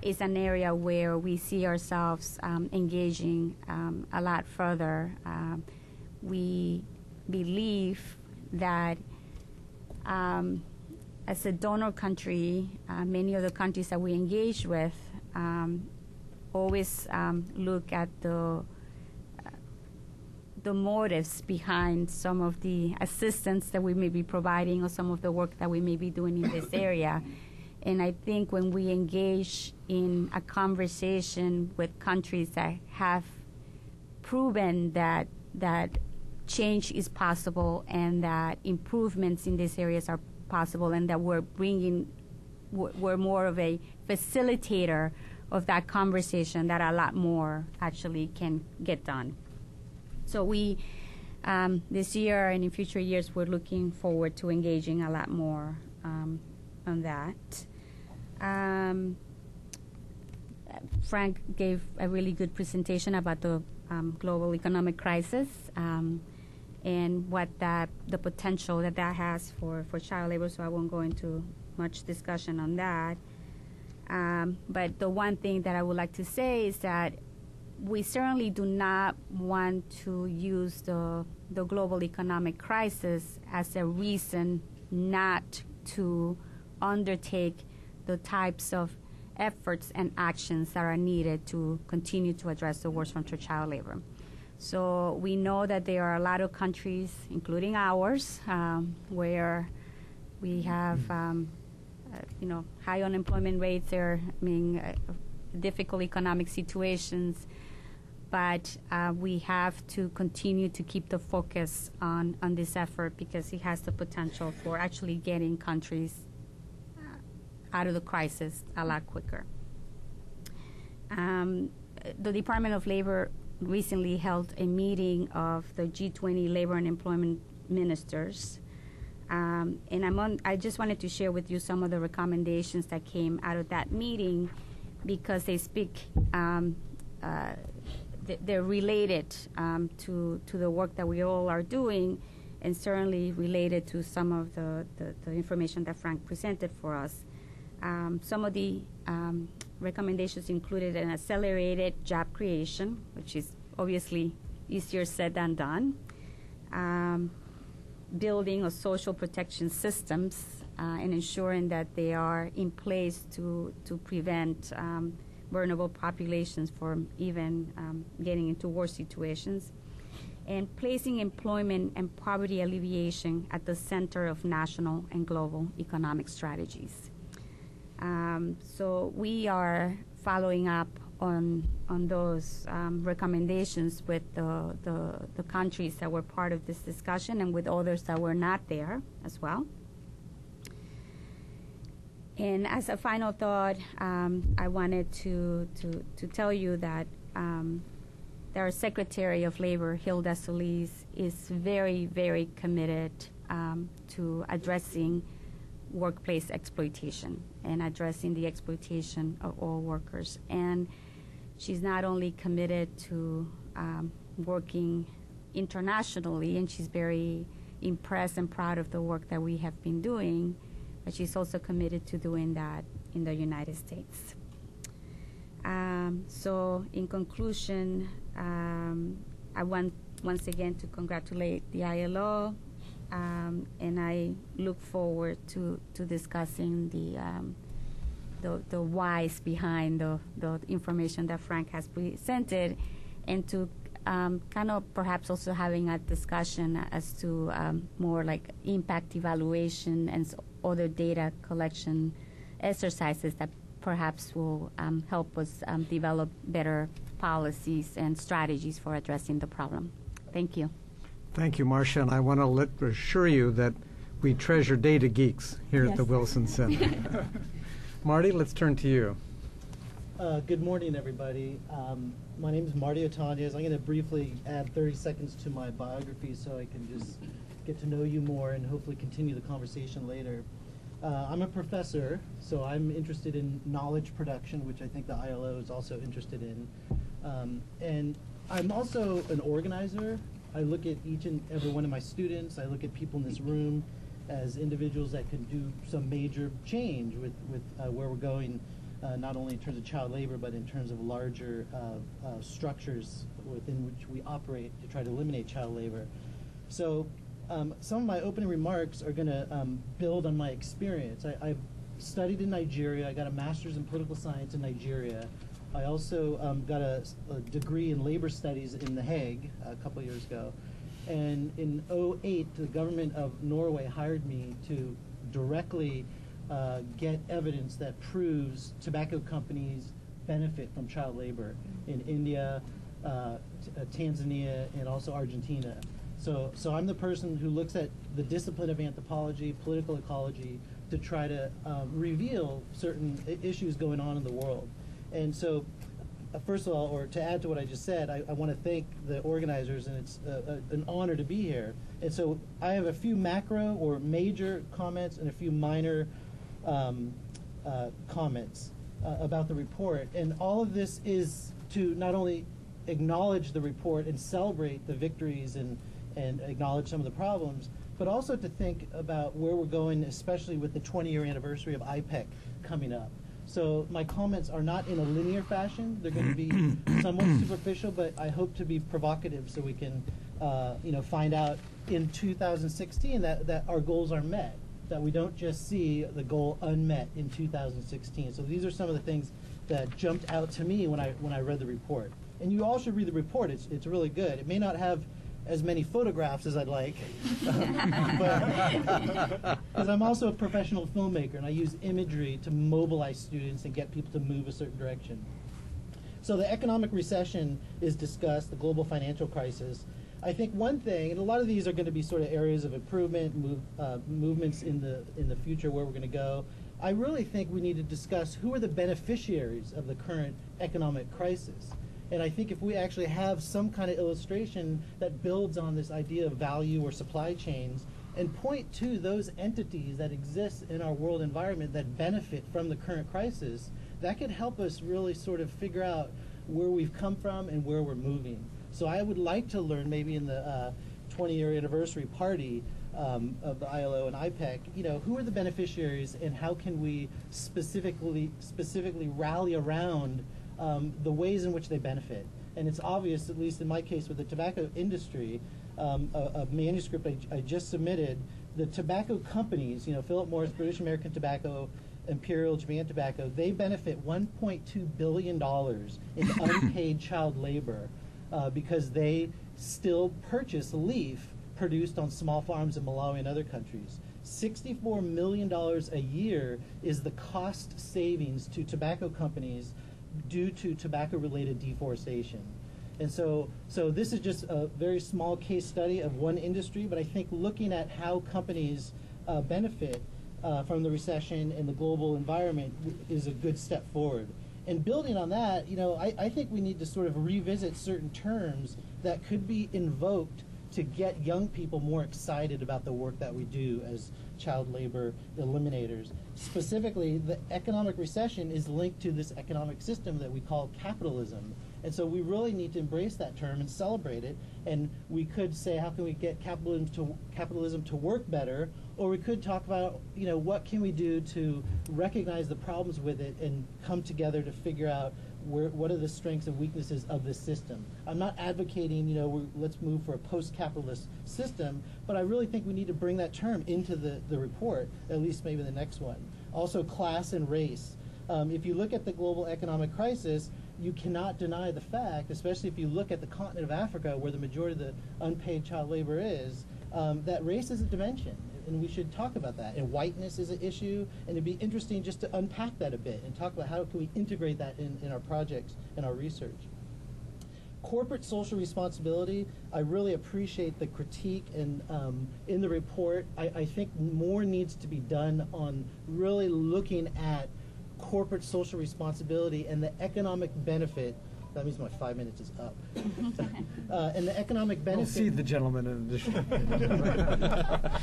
is an area where we see ourselves engaging a lot further. We believe that as a donor country, many of the countries that we engage with always look at the motives behind some of the assistance that we may be providing, or some of the work that we may be doing in this area. And I think when we engage in a conversation with countries that have proven that change is possible, and that improvements in these areas are possible, and that we're more of a facilitator of that conversation, that a lot more actually can get done. So we, this year and in future years, we're looking forward to engaging a lot more on that. Frank gave a really good presentation about the global economic crisis and what the potential that has for child labor, so I won't go into much discussion on that. But the one thing that I would like to say is that we certainly do not want to use the global economic crisis as a reason not to undertake the types of efforts and actions that are needed to continue to address the worst forms of child labor. So we know that there are a lot of countries, including ours, where we have high unemployment rates. There are difficult economic situations, but we have to continue to keep the focus on this effort, because it has the potential for actually getting countries out of the crisis a lot quicker. The Department of Labor recently held a meeting of the G20 labor and employment ministers, and I just wanted to share with you some of the recommendations that came out of that meeting, because they speak, they're related to the work that we all are doing, and certainly related to some of the information that Frank presented for us. Some of the recommendations included an accelerated job creation, which is obviously easier said than done, building of social protection systems and ensuring that they are in place to prevent vulnerable populations from even getting into worse situations, and placing employment and poverty alleviation at the center of national and global economic strategies. So we are following up on those recommendations with the countries that were part of this discussion and with others that were not there as well. And as a final thought, I wanted to tell you that our Secretary of Labor, Hilda Solis, is very, very committed to addressing workplace exploitation and addressing the exploitation of all workers. And she's not only committed to working internationally, and she's very impressed and proud of the work that we have been doing, but she's also committed to doing that in the United States. So in conclusion, I want once again to congratulate the ILO, and I look forward to discussing the whys behind the information that Frank has presented, and to kind of perhaps also having a discussion as to more like impact evaluation and other data collection exercises that perhaps will help us develop better policies and strategies for addressing the problem. Thank you. Thank you, Marcia, and I want to assure you that we treasure data geeks here at the Wilson Center. Marty, let's turn to you. Good morning, everybody. My name is Marty Otañez. I'm going to briefly add 30 seconds to my biography so I can just get to know you more and hopefully continue the conversation later. I'm a professor, so I'm interested in knowledge production, which I think the ILO is also interested in. And I'm also an organizer. I look at each and every one of my students. I look at people in this room as individuals that can do some major change with where we're going, not only in terms of child labor, but in terms of larger structures within which we operate to try to eliminate child labor. So some of my opening remarks are going to build on my experience. I've studied in Nigeria. I got a master's in political science in Nigeria. I also got a degree in labor studies in The Hague a couple of years ago. And in 2008, the government of Norway hired me to directly get evidence that proves tobacco companies benefit from child labor in India, Tanzania, and also Argentina. So I'm the person who looks at the discipline of anthropology, political ecology, to try to reveal certain issues going on in the world. And so, first of all, or to add to what I just said, I want to thank the organizers, and it's an honor to be here. And so I have a few macro or major comments and a few minor comments about the report. And all of this is to not only acknowledge the report and celebrate the victories and acknowledge some of the problems, but also to think about where we're going, especially with the 20-year anniversary of IPEC coming up. So my comments are not in a linear fashion. They're going to be somewhat superficial, but I hope to be provocative so we can find out in 2016 that our goals are met, that we don't just see the goal unmet in 2016. So these are some of the things that jumped out to me when I read the report. And you all should read the report. It's really good. It may not have as many photographs as I'd like, because I'm also a professional filmmaker, and I use imagery to mobilize students and get people to move a certain direction. So the economic recession is discussed, the global financial crisis. I think one thing, and a lot of these are going to be sort of areas of improvement, movements in the future where we're going to go. I really think we need to discuss who are the beneficiaries of the current economic crisis. And I think if we actually have some kind of illustration that builds on this idea of value or supply chains and point to those entities that exist in our world environment that benefit from the current crisis, that could help us really sort of figure out where we've come from and where we're moving. So I would like to learn, maybe in the 20-year anniversary party, of the ILO and IPEC, who are the beneficiaries and how can we specifically rally around the ways in which they benefit? And it's obvious, at least in my case with the tobacco industry, a manuscript I just submitted, the tobacco companies, Philip Morris, British American Tobacco, Imperial, Japan Tobacco, they benefit $1.2 billion in unpaid child labor because they still purchase leaf produced on small farms in Malawi and other countries. $64 million a year is the cost savings to tobacco companies due to tobacco-related deforestation. And so this is just a very small case study of one industry, but I think looking at how companies benefit from the recession and the global environment is a good step forward. And building on that, I think we need to sort of revisit certain terms that could be invoked to get young people more excited about the work that we do as child labor eliminators. Specifically, the economic recession is linked to this economic system that we call capitalism. And so we really need to embrace that term and celebrate it. And we could say, how can we get capitalism to work better? Or we could talk about, what can we do to recognize the problems with it and come together to figure out what are the strengths and weaknesses of this system. I'm not advocating, let's move for a post-capitalist system, but I really think we need to bring that term into the report, at least maybe the next one. Also, class and race. If you look at the global economic crisis, you cannot deny the fact, especially if you look at the continent of Africa, where the majority of the unpaid child labor is, that race is a dimension, and we should talk about that. And whiteness is an issue, and it'd be interesting just to unpack that a bit and talk about how can we integrate that in our projects and our research. Corporate social responsibility, I really appreciate the critique and in the report. I think more needs to be done on really looking at corporate social responsibility and the economic benefit. That means my 5 minutes is up. And the economic benefit. We'll see the gentleman in addition.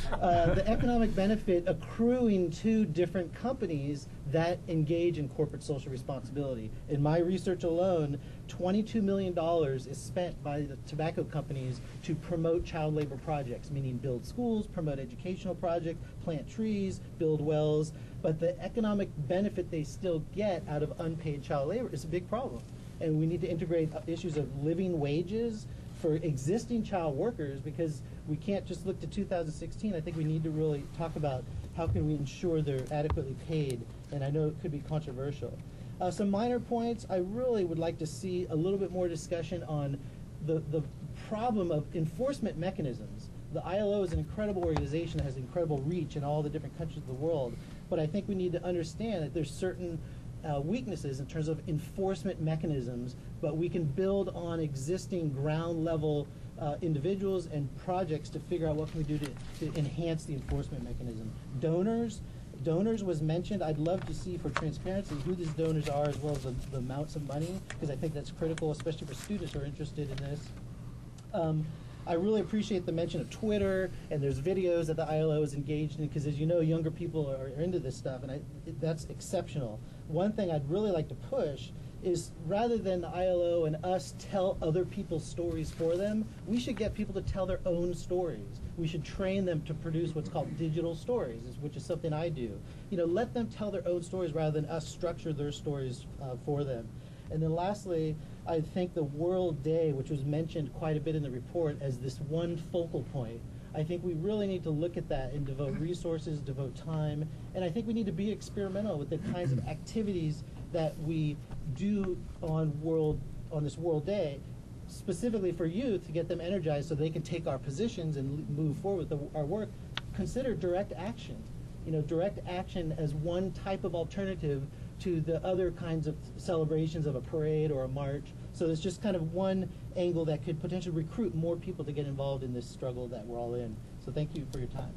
The economic benefit accruing to different companies that engage in corporate social responsibility. In my research alone, $22 million is spent by the tobacco companies to promote child labor projects, meaning build schools, promote educational projects, plant trees, build wells. But the economic benefit they still get out of unpaid child labor is a big problem. And we need to integrate issues of living wages for existing child workers, because we can't just look to 2016. I think we need to really talk about how can we ensure they're adequately paid, and I know it could be controversial. Some minor points, I really would like to see a little bit more discussion on the problem of enforcement mechanisms. The ILO is an incredible organization that has incredible reach in all the different countries of the world, but I think we need to understand that there's certain weaknesses in terms of enforcement mechanisms, but we can build on existing ground level individuals and projects to figure out what can we do to enhance the enforcement mechanism. Donors was mentioned. I'd love to see, for transparency, who these donors are as well as the amounts of money, because I think that's critical, especially for students who are interested in this. I really appreciate the mention of Twitter, and there's videos that the ILO is engaged in, because as you know, younger people are into this stuff, and that's exceptional. One thing I'd really like to push is, rather than the ILO and us tell other people's stories for them, we should get people to tell their own stories. We should train them to produce what's called digital stories, which is something I do. Let them tell their own stories rather than us structure their stories for them. And then lastly, I think the World Day, which was mentioned quite a bit in the report as this one focal point, I think we really need to look at that and devote resources, devote time, and I think we need to be experimental with the kinds of activities that we do on this World Day, specifically for youth, to get them energized so they can take our positions and move forward with our work. Consider direct action. Direct action as one type of alternative to the other kinds of celebrations of a parade or a march. So there's just kind of one angle that could potentially recruit more people to get involved in this struggle that we're all in. So thank you for your time.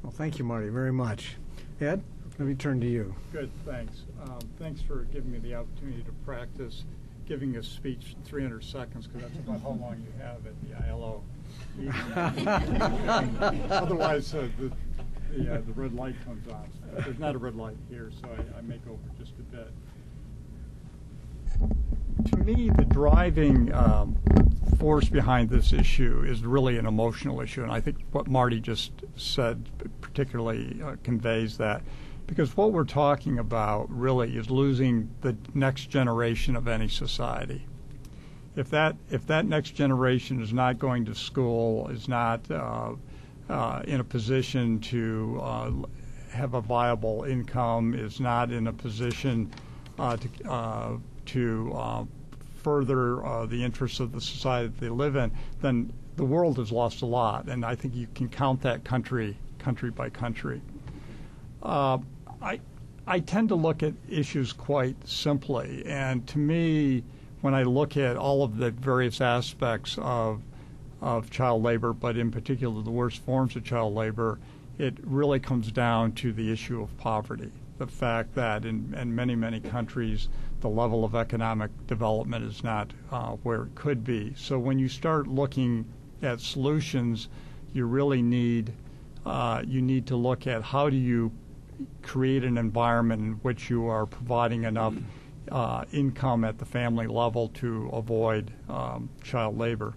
Well, thank you, Marty, very much. Ed, let me turn to you. Good, thanks. Thanks for giving me the opportunity to practice giving a speech in 300 seconds, because that's about how long you have at the ILO. Otherwise, the red light comes on. There's not a red light here, so I may go over just a bit. To me, the driving force behind this issue is really an emotional issue, and I think what Marty just said particularly conveys that, because what we're talking about really is losing the next generation of any society. If that next generation is not going to school, is not in a position to have a viable income, is not in a position to further the interests of the society that they live in, then the world has lost a lot. And I think you can count that country by country. I tend to look at issues quite simply. And to me, when I look at all of the various aspects of child labor, but in particular the worst forms of child labor, it really comes down to the issue of poverty. The fact that in many, many countries, the level of economic development is not where it could be. So when you start looking at solutions, you really need to look at how do you create an environment in which you are providing enough income at the family level to avoid child labor.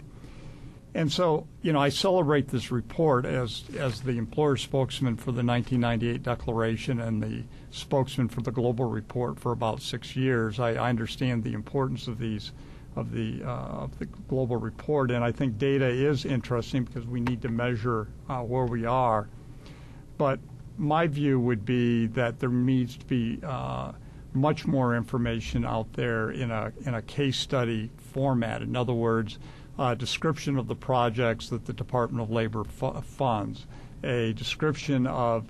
And so, I celebrate this report as the employer spokesman for the 1998 Declaration and the spokesman for the Global Report for about 6 years. I understand the importance of the Global Report, and I think data is interesting because we need to measure where we are. But my view would be that there needs to be much more information out there in a case study format. In other words, a description of the projects that the Department of Labor funds, a description of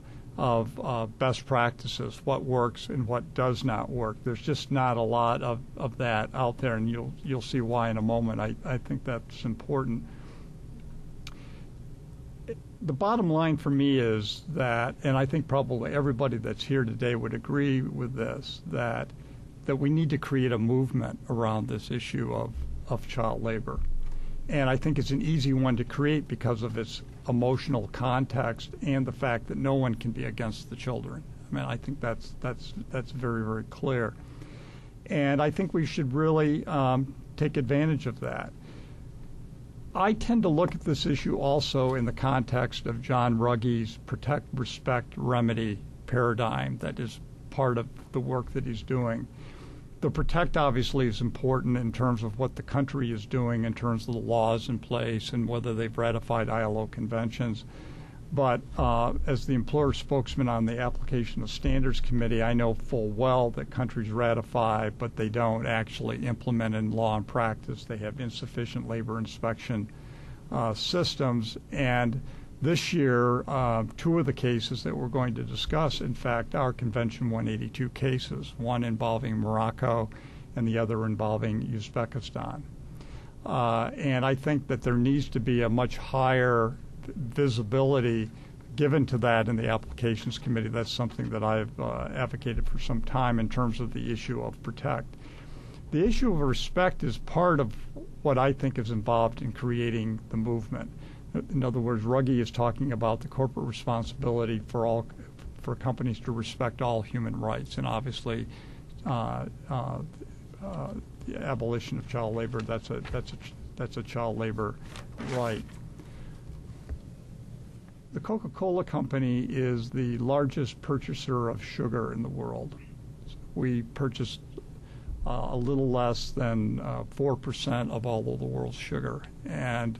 best practices, what works and what does not work. There's just not a lot of that out there, and you'll see why in a moment. I think that's important. The bottom line for me is that, and I think probably everybody that's here today would agree with this, that we need to create a movement around this issue of child labor. And I think it's an easy one to create because of its emotional context and the fact that no one can be against the children. I mean, I think that's very, very clear. And I think we should really take advantage of that. I tend to look at this issue also in the context of John Ruggie's protect, respect, remedy paradigm that is part of the work that he's doing. The protect obviously is important in terms of what the country is doing in terms of the laws in place and whether they've ratified ILO conventions. But as the employer spokesman on the Application of Standards Committee, I know full well that countries ratify, but they don't actually implement in law and practice. They have insufficient labor inspection systems. And this year, two of the cases that we're going to discuss, in fact, are Convention 182 cases, one involving Morocco and the other involving Uzbekistan. And I think that there needs to be a much higher visibility given to that in the Applications Committee. That's something that I've advocated for some time in terms of the issue of protect. The issue of respect is part of what I think is involved in creating the movement. In other words, Ruggie is talking about the corporate responsibility for companies to respect all human rights, and obviously the abolition of child labor, that's a child labor right. The Coca-Cola Company is the largest purchaser of sugar in the world. We purchase a little less than 4% of all of the world's sugar, and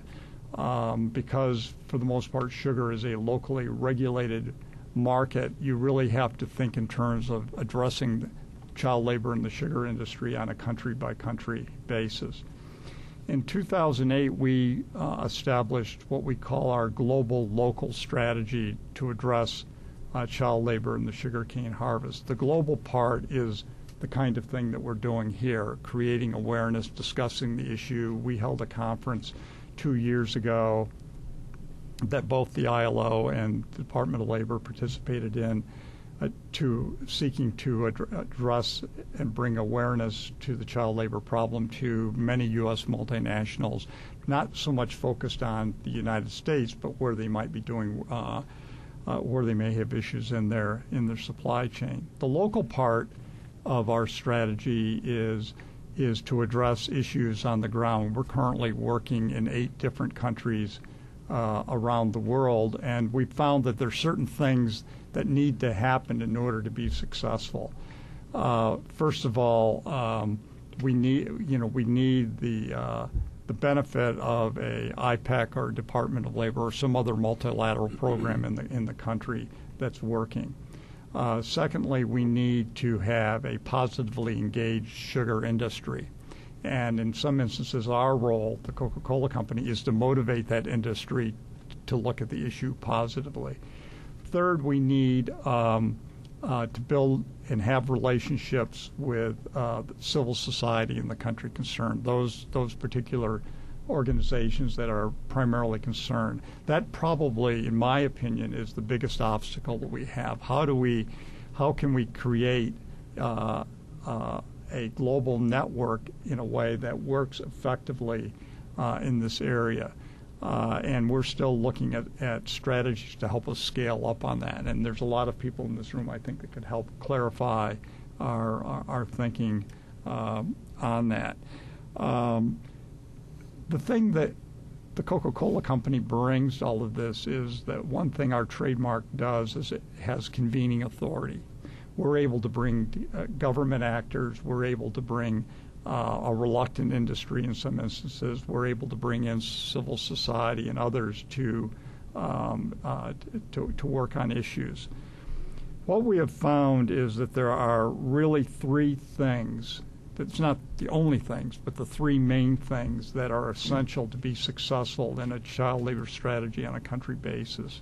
because for the most part sugar is a locally regulated market, you really have to think in terms of addressing child labor in the sugar industry on a country-by-country basis. In 2008, we established what we call our global local strategy to address child labor in the sugarcane harvest. The global part is the kind of thing that we're doing here, creating awareness, discussing the issue. We held a conference 2 years ago that both the ILO and the Department of Labor participated in, seeking to address and bring awareness to the child labor problem to many U.S. multinationals, not so much focused on the United States, but where they might be doing, where they may have issues in their supply chain. The local part of our strategy is is to address issues on the ground. We're currently working in 8 different countries around the world, and we found that there's certain things that need to happen in order to be successful. First of all, we need the benefit of a IPEC or Department of Labor or some other multilateral program in the country that's working. Secondly, we need to have a positively engaged sugar industry. And in some instances, our role, the Coca-Cola Company, is to motivate that industry to look at the issue positively. Third, we need to build and have relationships with civil society in the country concerned, those particular organizations that are primarily concerned. That probably, in my opinion, is the biggest obstacle that we have. How can we create a global network in a way that works effectively in this area? And we're still looking at strategies to help us scale up on that. And there's a lot of people in this room, I think, that could help clarify our thinking on that. The thing that the Coca-Cola Company brings to all of this is that one thing our trademark does is it has convening authority. We're able to bring government actors. We're able to bring a reluctant industry in some instances. We're able to bring in civil society and others to work on issues. What we have found is that there are really 3 things. It's not the only things, but the 3 main things that are essential to be successful in a child labor strategy on a country basis.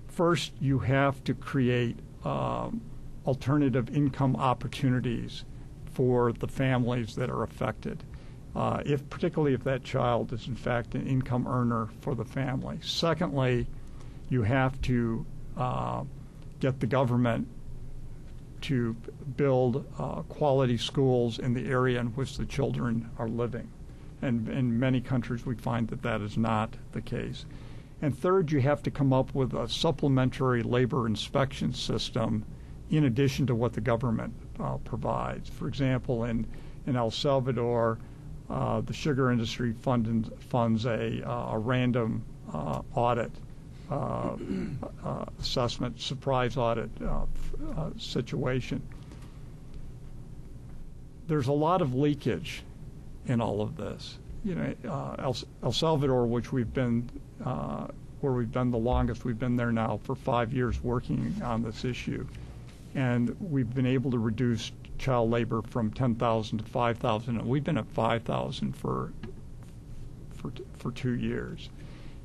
First, you have to create alternative income opportunities for the families that are affected, particularly if that child is in fact an income earner for the family. Secondly, you have to get the government to build quality schools in the area in which the children are living. And in many countries we find that that is not the case. And third, you have to come up with a supplementary labor inspection system in addition to what the government provides. For example, in El Salvador, the sugar industry funds a random audit assessment, surprise audit situation. There's a lot of leakage in all of this. El Salvador, which we've been where we've been the longest, we've been there now for 5 years working on this issue, and we've been able to reduce child labor from 10,000 to 5,000, and we've been at 5,000 for 2 years.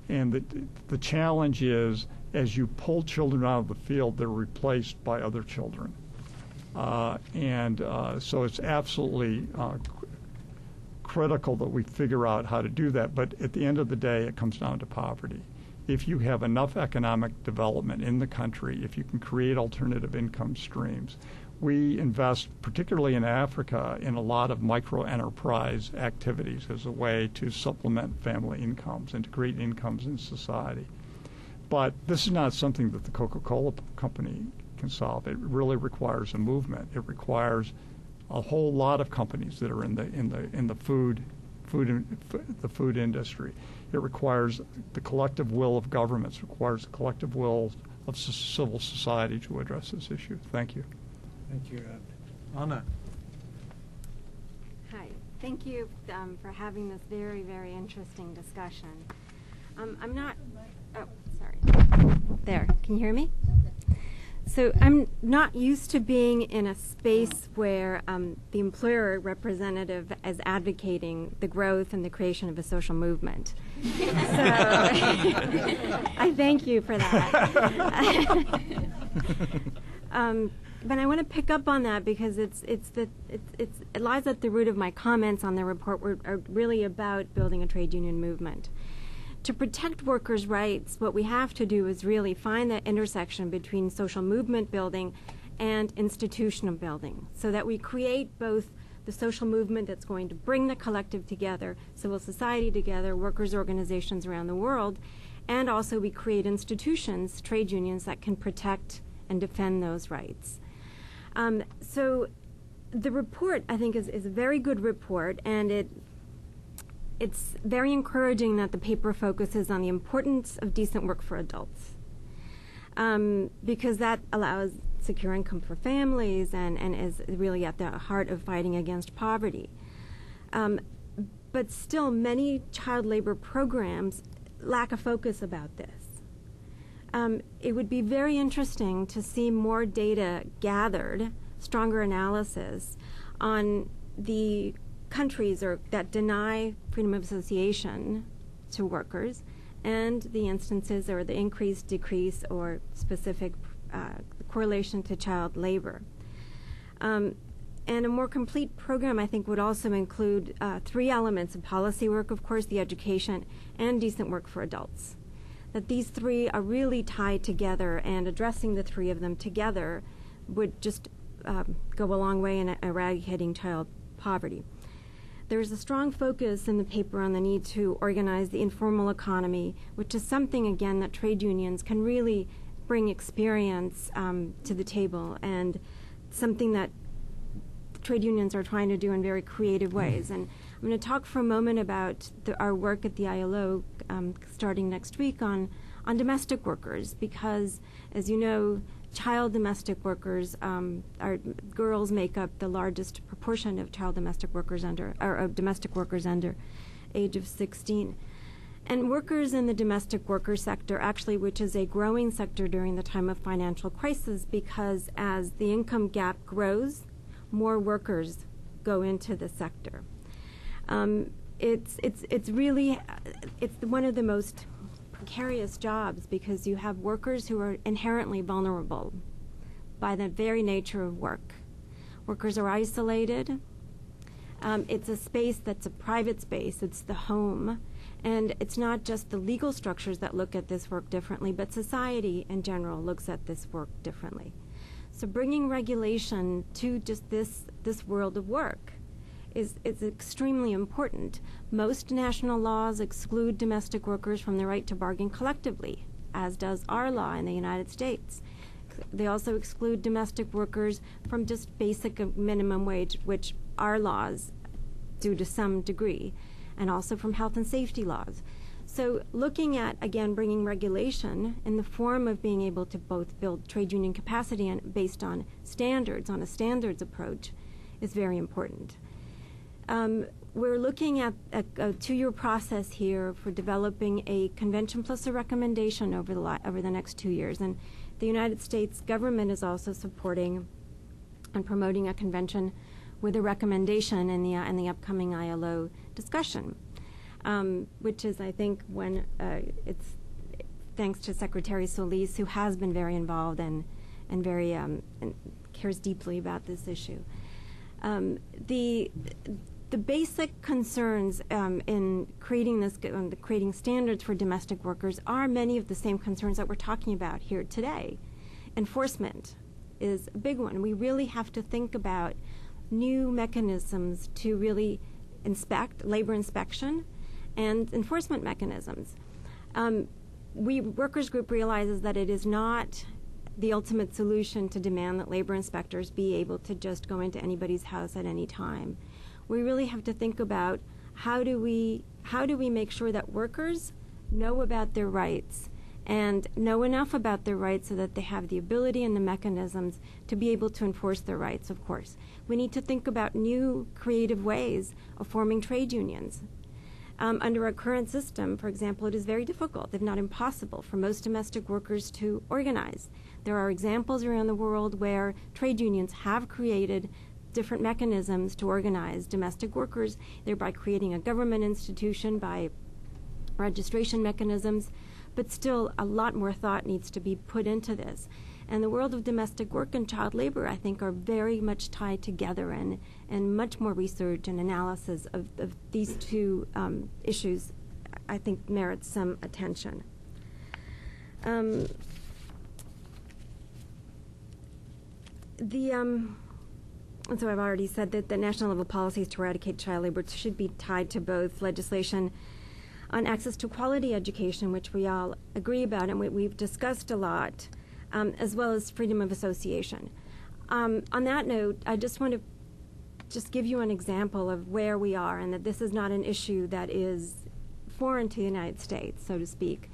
And the challenge is, as you pull children out of the field, they're replaced by other children. So it's absolutely critical that we figure out how to do that. But at the end of the day, it comes down to poverty. If you have enough economic development in the country, if you can create alternative income streams, we invest, particularly in Africa, in a lot of micro-enterprise activities as a way to supplement family incomes and to create incomes in society. But this is not something that the Coca-Cola Company can solve. It really requires a movement. It requires a whole lot of companies that are in the food industry. It requires the collective will of governments. It requires the collective will of civil society to address this issue. Thank you. Thank you. Anna. Hi. Thank you for having this very, very interesting discussion. I'm not... Oh, sorry. There. Can you hear me? So I'm not used to being in a space where the employer representative is advocating the growth and the creation of a social movement. So I thank you for that. But I want to pick up on that because it lies at the root of my comments on the report are really about building a trade union movement. To protect workers' rights, what we have to do is really find that intersection between social movement building and institutional building so that we create both the social movement that's going to bring the collective together, civil society together, workers' organizations around the world, and also we create institutions, trade unions, that can protect and defend those rights. So the report, I think, is a very good report, and it's very encouraging that the paper focuses on the importance of decent work for adults, because that allows secure income for families and is really at the heart of fighting against poverty. But still, many child labor programs lack a focus about this. It would be very interesting to see more data gathered, stronger analysis on the countries that deny freedom of association to workers and the instances or the increase, decrease, or specific correlation to child labor. And a more complete program, I think, would also include 3 elements of policy work, of course, the education, and decent work for adults. That these 3 are really tied together, and addressing the 3 of them together would just go a long way in eradicating child poverty. There's a strong focus in the paper on the need to organize the informal economy, which is something, again, that trade unions can really bring experience to the table, and something that trade unions are trying to do in very creative ways. And I'm going to talk for a moment about our work at the ILO starting next week on domestic workers, because, as you know, child domestic workers girls make up the largest proportion of child domestic workers under age of 16. And workers in the domestic worker sector, actually, which is a growing sector during the time of financial crisis, because as the income gap grows, more workers go into the sector. It's really one of the most precarious jobs, because you have workers who are inherently vulnerable by the very nature of work. Workers are isolated. It's a space that's a private space. It's the home. And it's not just the legal structures that look at this work differently, but society in general looks at this work differently. So bringing regulation to just this world of work is extremely important. Most national laws exclude domestic workers from the right to bargain collectively, as does our law in the United States. They also exclude domestic workers from just basic minimum wage, which our laws do to some degree, and also from health and safety laws. So looking at, again, bringing regulation in the form of being able to both build trade union capacity and based on standards, on a standards approach, is very important. We're looking at a 2-year process here for developing a convention plus a recommendation over the next 2 years. And the United States government is also supporting and promoting a convention with a recommendation in the upcoming ILO discussion. Which is, I think, when it's thanks to Secretary Solis, who has been very involved and very and cares deeply about this issue. The basic concerns in creating standards for domestic workers are many of the same concerns that we're talking about here today. Enforcement is a big one. We really have to think about new mechanisms to really inspect, labor inspection, and enforcement mechanisms. Workers Group realizes that it is not the ultimate solution to demand that labor inspectors be able to just go into anybody's house at any time. We really have to think about how do we make sure that workers know about their rights and know enough about their rights so that they have the ability and the mechanisms to be able to enforce their rights, of course. We need to think about new creative ways of forming trade unions. Under our current system, for example, it is very difficult, if not impossible, for most domestic workers to organize. There are examples around the world where trade unions have created different mechanisms to organize domestic workers, thereby creating a government institution by registration mechanisms. But still, a lot more thought needs to be put into this. And the world of domestic work and child labor, I think, are very much tied together, and much more research and analysis of these two issues, I think, merits some attention. So I've already said that the national level policies to eradicate child labor should be tied to both legislation on access to quality education, which we all agree about and we've discussed a lot, as well as freedom of association. On that note, I just want to just give you an example of where we are, and that this is not an issue that is foreign to the United States, so to speak.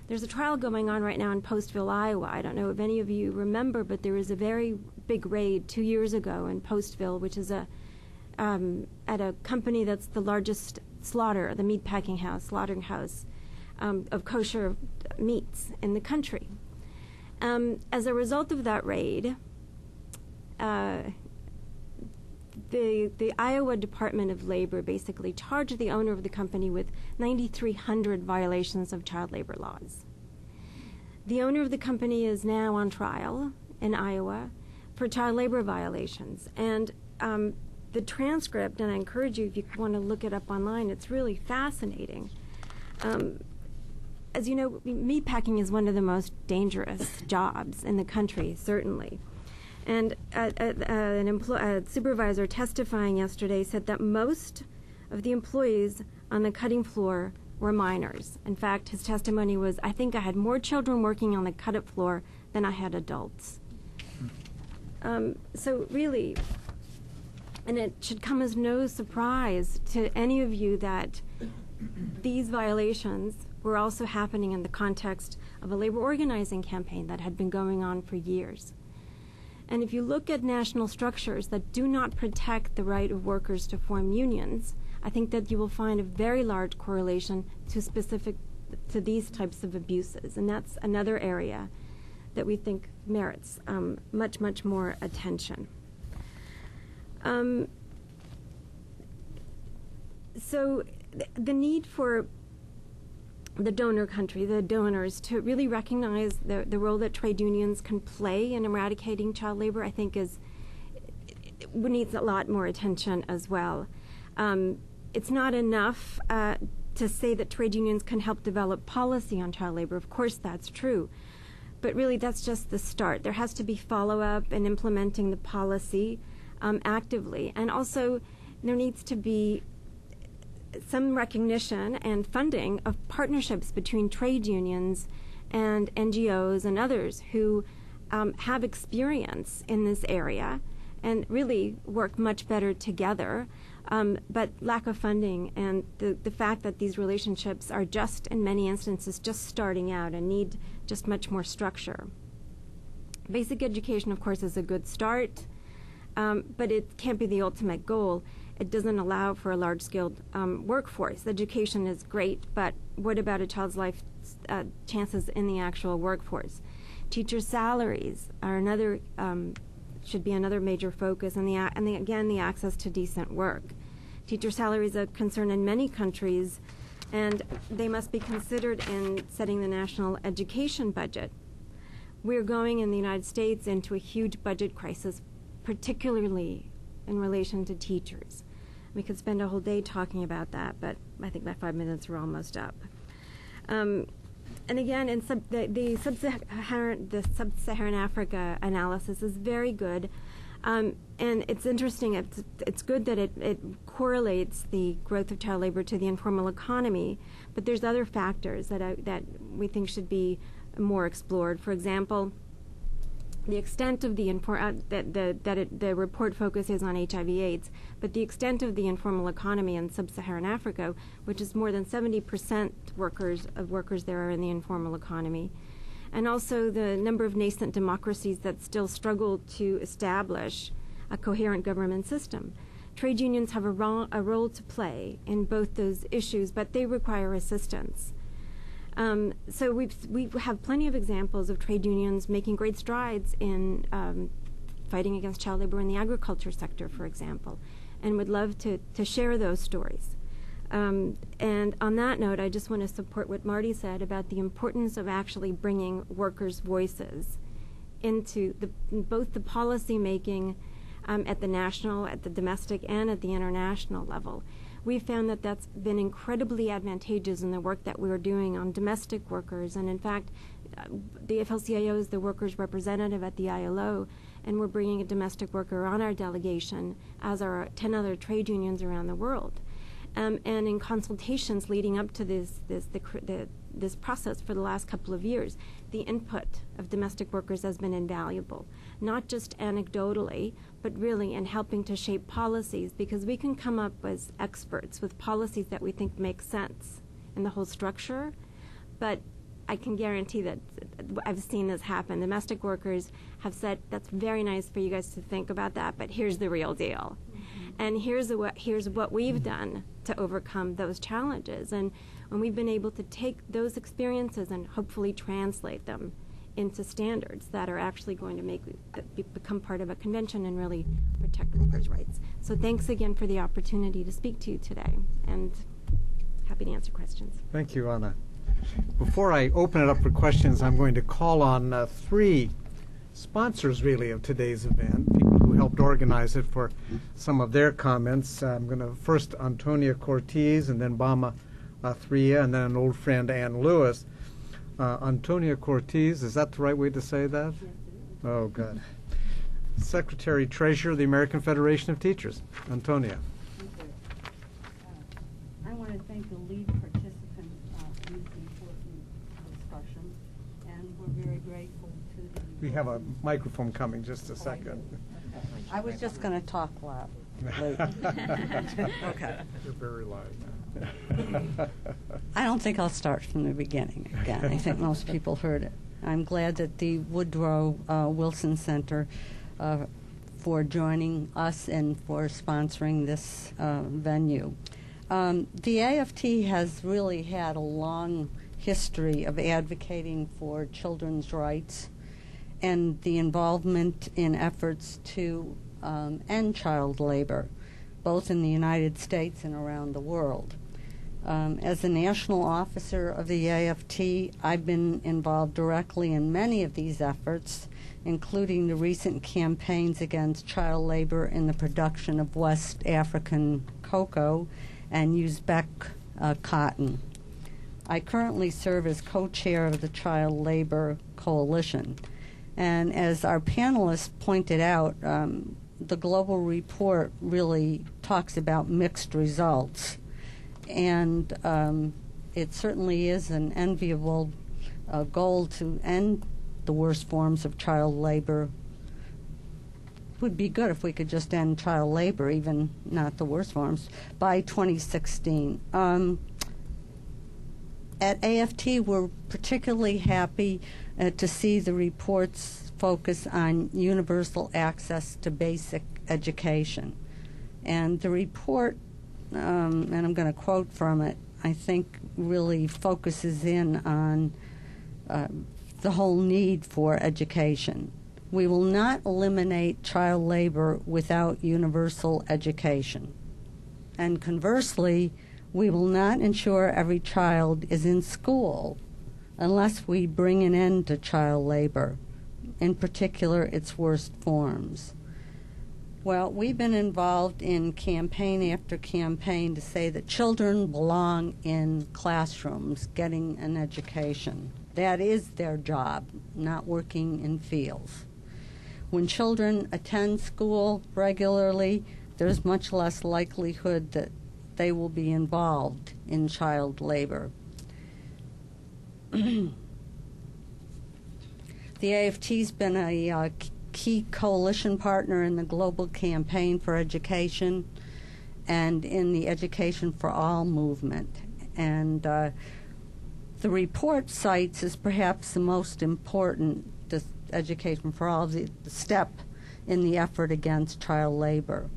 There's a trial going on right now in Postville, Iowa. I don't know if any of you remember, but there was a very big raid 2 years ago in Postville, which is at a company that's the largest slaughtering house of kosher meats in the country. As a result of that raid, the Iowa Department of Labor basically charged the owner of the company with 9,300 violations of child labor laws. The owner of the company is now on trial in Iowa for child labor violations. And the transcript, and I encourage you if you want to look it up online, it's really fascinating. As you know, meatpacking is one of the most dangerous jobs in the country, certainly. And a supervisor testifying yesterday said that most of the employees on the cutting floor were minors. In fact, his testimony was, I think I had more children working on the cut-up floor than I had adults. So really, and it should come as no surprise to any of you that these violations were also happening in the context of a labor organizing campaign that had been going on for years. And if you look at national structures that do not protect the right of workers to form unions, I think that you will find a very large correlation to these types of abuses. And that's another area that we think merits much, much more attention. So the need for the donor country, the donors, to really recognize the role that trade unions can play in eradicating child labor, I think needs a lot more attention as well. It's not enough to say that trade unions can help develop policy on child labor. Of course, that's true. But really, that's just the start. There has to be follow-up and implementing the policy actively. And also, there needs to be some recognition and funding of partnerships between trade unions and NGOs and others who have experience in this area and really work much better together. But lack of funding and the fact that these relationships are just, in many instances, just starting out and need just much more structure. Basic education, of course, is a good start, but it can't be the ultimate goal. It doesn't allow for a large-scale workforce. Education is great, but what about a child's life chances in the actual workforce? Teacher salaries are should be another major focus, and again, the access to decent work. Teacher salaries are a concern in many countries, and they must be considered in setting the national education budget. We're going in the United States into a huge budget crisis, particularly in relation to teachers. We could spend a whole day talking about that, but I think my 5 minutes are almost up. And again, in the sub-Saharan Africa analysis is very good, and it's interesting. It's good that it correlates the growth of child labor to the informal economy, but there's other factors that we think should be more explored. For example, the extent of the report focuses on HIV/AIDS, but the extent of the informal economy in sub-Saharan Africa, which is more than 70% of workers there are in the informal economy, and also the number of nascent democracies that still struggle to establish a coherent government system. Trade unions have a role to play in both those issues, but they require assistance. So we have plenty of examples of trade unions making great strides in fighting against child labor in the agriculture sector, for example, and would love to share those stories. And on that note, I just want to support what Marty said about the importance of actually bringing workers' voices into both the policy making at the national, at the domestic, and at the international level. We found that that's been incredibly advantageous in the work that we were doing on domestic workers. And in fact, the AFL-CIO is the workers' representative at the ILO, and we're bringing a domestic worker on our delegation, as are 10 other trade unions around the world. And in consultations leading up to the this process for the last couple of years, the input of domestic workers has been invaluable, not just anecdotally, but really in helping to shape policies, because we can come up as experts with policies that we think make sense in the whole structure, but I can guarantee that I've seen this happen. Domestic workers have said, that's very nice for you guys to think about that, but here's the real deal. And here's what we've done to overcome those challenges. And we've been able to take those experiences and hopefully translate them into standards that are actually going to become part of a convention and really protect workers' rights. So thanks again for the opportunity to speak to you today, and happy to answer questions. Thank you, Anna. Before I open it up for questions, I'm going to call on three sponsors, really, of today's event, people who helped organize it, for some of their comments. I'm going to first Antonia Cortez, and then Bama Athria, and then an old friend, Ann Lewis. Antonia Cortez, is that the right way to say that? Yes, it is. Oh, good. Secretary Treasurer of the American Federation of Teachers. Antonia. Thank you. I want to thank the lead participant in this important discussion, and we're very grateful to the... We have a microphone coming, just a second. I was just going to talk loud. Okay. You're very loud now. I don't think I'll start from the beginning again. I think most people heard it. I'm glad that the Woodrow Wilson Center for joining us and for sponsoring this venue. The AFT has really had a long history of advocating for children's rights and the involvement in efforts to end child labor, both in the United States and around the world. As a national officer of the AFT, I've been involved directly in many of these efforts, including the recent campaigns against child labor in the production of West African cocoa and Uzbek cotton. I currently serve as co-chair of the Child Labor Coalition. And as our panelists pointed out, the global report really talks about mixed results. And it certainly is an enviable goal to end the worst forms of child labor. It would be good if we could just end child labor, even not the worst forms, by 2016. At AFT, we're particularly happy to see the report's focus on universal access to basic education. And the report, and I'm going to quote from it, I think really focuses in on the whole need for education. We will not eliminate child labor without universal education. And conversely, we will not ensure every child is in school unless we bring an end to child labor, in particular its worst forms. Well, we've been involved in campaign after campaign to say that children belong in classrooms getting an education. That is their job, not working in fields. When children attend school regularly, there's much less likelihood that they will be involved in child labor. The AFT's been a key coalition partner in the global campaign for education and in the Education for All movement. And the report cites as perhaps the most important, this Education for All, the step in the effort against child labor.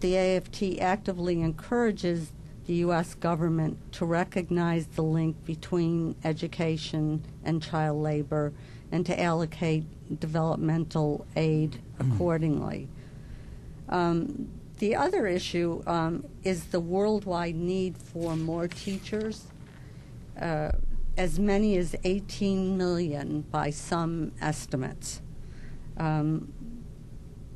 The AFT actively encourages the U.S. government to recognize the link between education and child labor and to allocate developmental aid accordingly. The other issue is the worldwide need for more teachers, as many as 18 million by some estimates.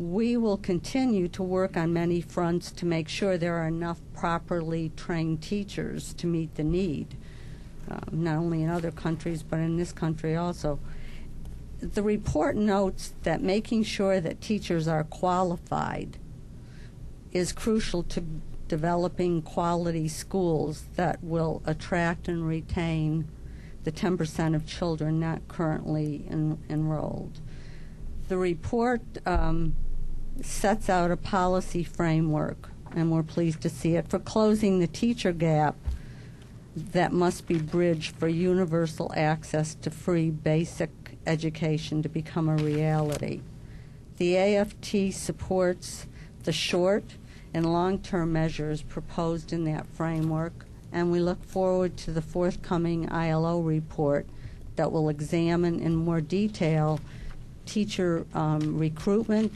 We will continue to work on many fronts to make sure there are enough properly trained teachers to meet the need, not only in other countries but in this country also. The report notes that making sure that teachers are qualified is crucial to developing quality schools that will attract and retain the 10% of children not currently enrolled. The report sets out a policy framework, and we're pleased to see it, for closing the teacher gap that must be bridged for universal access to free basic education to become a reality. The AFT supports the short and long-term measures proposed in that framework, and we look forward to the forthcoming ILO report that will examine in more detail teacher recruitment,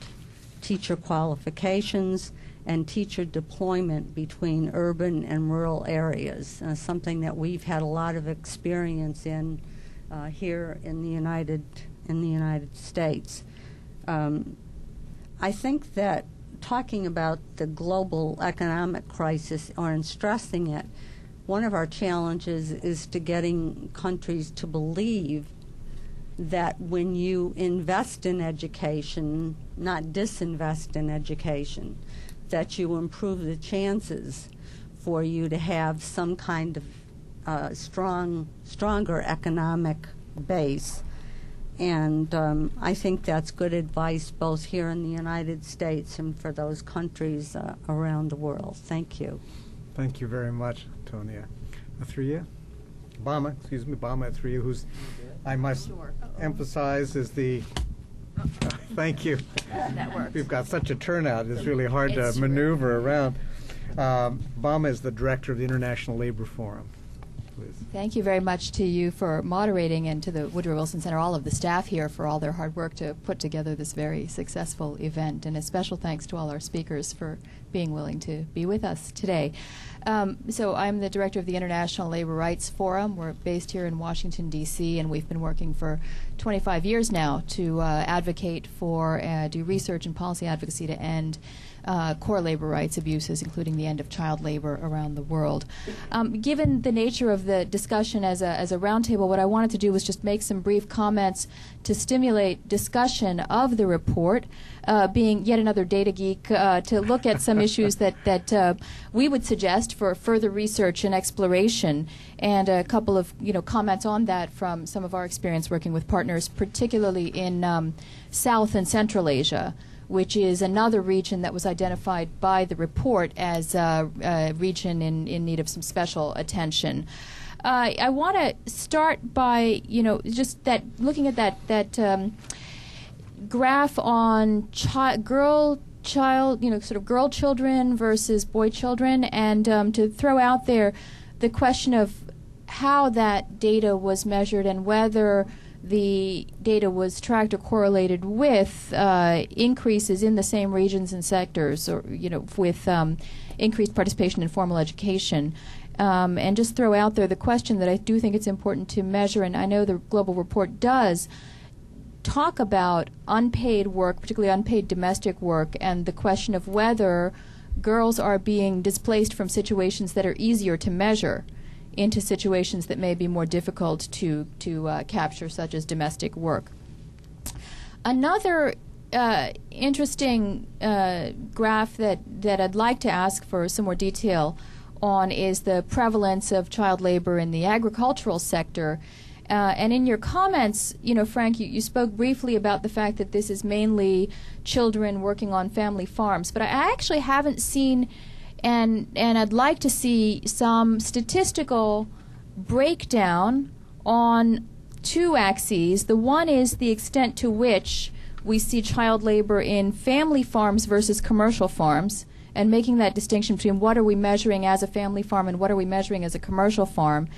teacher qualifications, and teacher deployment between urban and rural areas, something that we've had a lot of experience in here in the United States. I think that talking about the global economic crisis or in stressing it, one of our challenges is to getting countries to believe that when you invest in education, not disinvest in education, that you improve the chances for you to have some kind of stronger economic base. And I think that's good advice both here in the United States and for those countries around the world. Thank you. Thank you very much, Tonia. Athria? Bama Athria, who's, I must emphasize, is the, thank you. That works. We've got such a turnout, it's really hard to maneuver around. Bama is the director of the International Labor Forum. Please. Thank you very much to you for moderating, and to the Woodrow Wilson Center, all of the staff here for all their hard work to put together this very successful event. And a special thanks to all our speakers for being willing to be with us today. So I'm the director of the International Labor Rights Forum. We're based here in Washington, D.C., and we've been working for 25 years now to advocate for, do research and policy advocacy to end core labor rights abuses, including the end of child labor around the world. Given the nature of the discussion as a roundtable, what I wanted to do was just make some brief comments to stimulate discussion of the report, being yet another data geek, to look at some issues that we would suggest for further research and exploration, and a couple of comments on that from some of our experience working with partners, particularly in South and Central Asia, which is another region that was identified by the report as a region in need of some special attention. I want to start by, just that looking at that graph on girl children versus boy children, and to throw out there the question of how that data was measured and whether the data was tracked or correlated with increases in the same regions and sectors, or with increased participation in formal education. And just throw out there the question that I do think it's important to measure, and I know the global report does talk about unpaid work, particularly unpaid domestic work, and the question of whether girls are being displaced from situations that are easier to measure into situations that may be more difficult to capture, such as domestic work. Another interesting graph that I'd like to ask for some more detail on is the prevalence of child labor in the agricultural sector. And in your comments, Frank, you spoke briefly about the fact that this is mainly children working on family farms, but I actually haven't seen, and I'd like to see some statistical breakdown on two axes. The one is the extent to which we see child labor in family farms versus commercial farms, and making that distinction between what are we measuring as a family farm and what are we measuring as a commercial farm.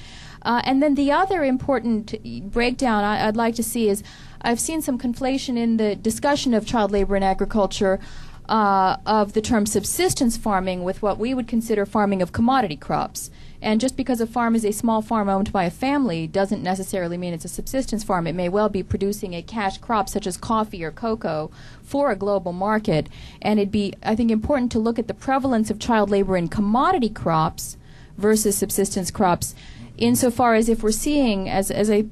And then the other important breakdown I'd like to see is, I've seen some conflation in the discussion of child labor in agriculture of the term subsistence farming with what we would consider farming of commodity crops. And just because a farm is a small farm owned by a family doesn't necessarily mean it's a subsistence farm. It may well be producing a cash crop such as coffee or cocoa for a global market. And it'd be, I think, important to look at the prevalence of child labor in commodity crops versus subsistence crops, insofar as if we're seeing, as I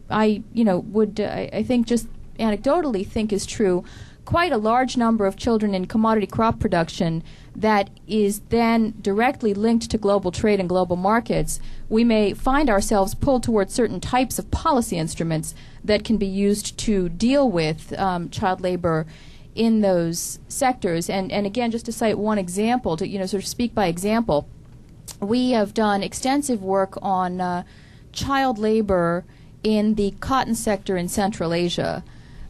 think just anecdotally think is true, quite a large number of children in commodity crop production that is then directly linked to global trade and global markets, we may find ourselves pulled towards certain types of policy instruments that can be used to deal with child labor in those sectors. And again, just to cite one example, to sort of speak by example, we have done extensive work on child labor in the cotton sector in Central Asia,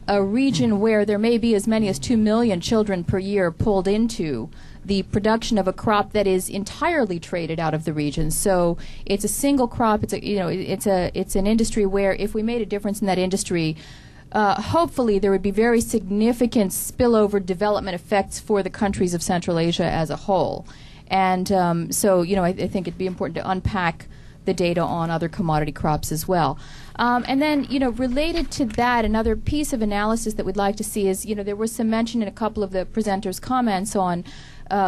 a region where there may be as many as 2 million children per year pulled into the production of a crop that is entirely traded out of the region. So it's a single crop. It's an industry where if we made a difference in that industry, hopefully there would be very significant spillover development effects for the countries of Central Asia as a whole. And so I think it'd be important to unpack the data on other commodity crops as well. And then, related to that, another piece of analysis that we'd like to see is, there was some mention in a couple of the presenters' comments on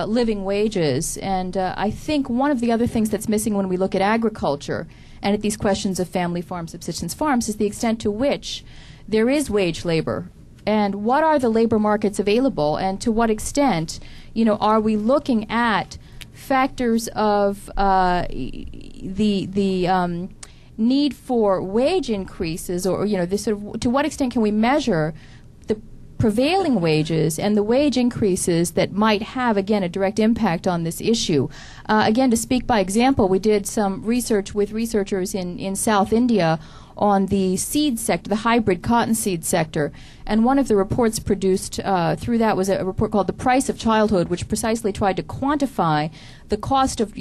living wages. And I think one of the other things that's missing when we look at agriculture and at these questions of family farms, subsistence farms, is the extent to which there is wage labor. And what are the labor markets available, and to what extent, are we looking at factors of the need for wage increases, or this sort of, to what extent can we measure the prevailing wages and the wage increases that might have, again, a direct impact on this issue. Again, to speak by example, we did some research with researchers in South India on the seed sector, the hybrid cotton seed sector. And one of the reports produced through that was a report called The Price of Childhood, which precisely tried to quantify the cost of,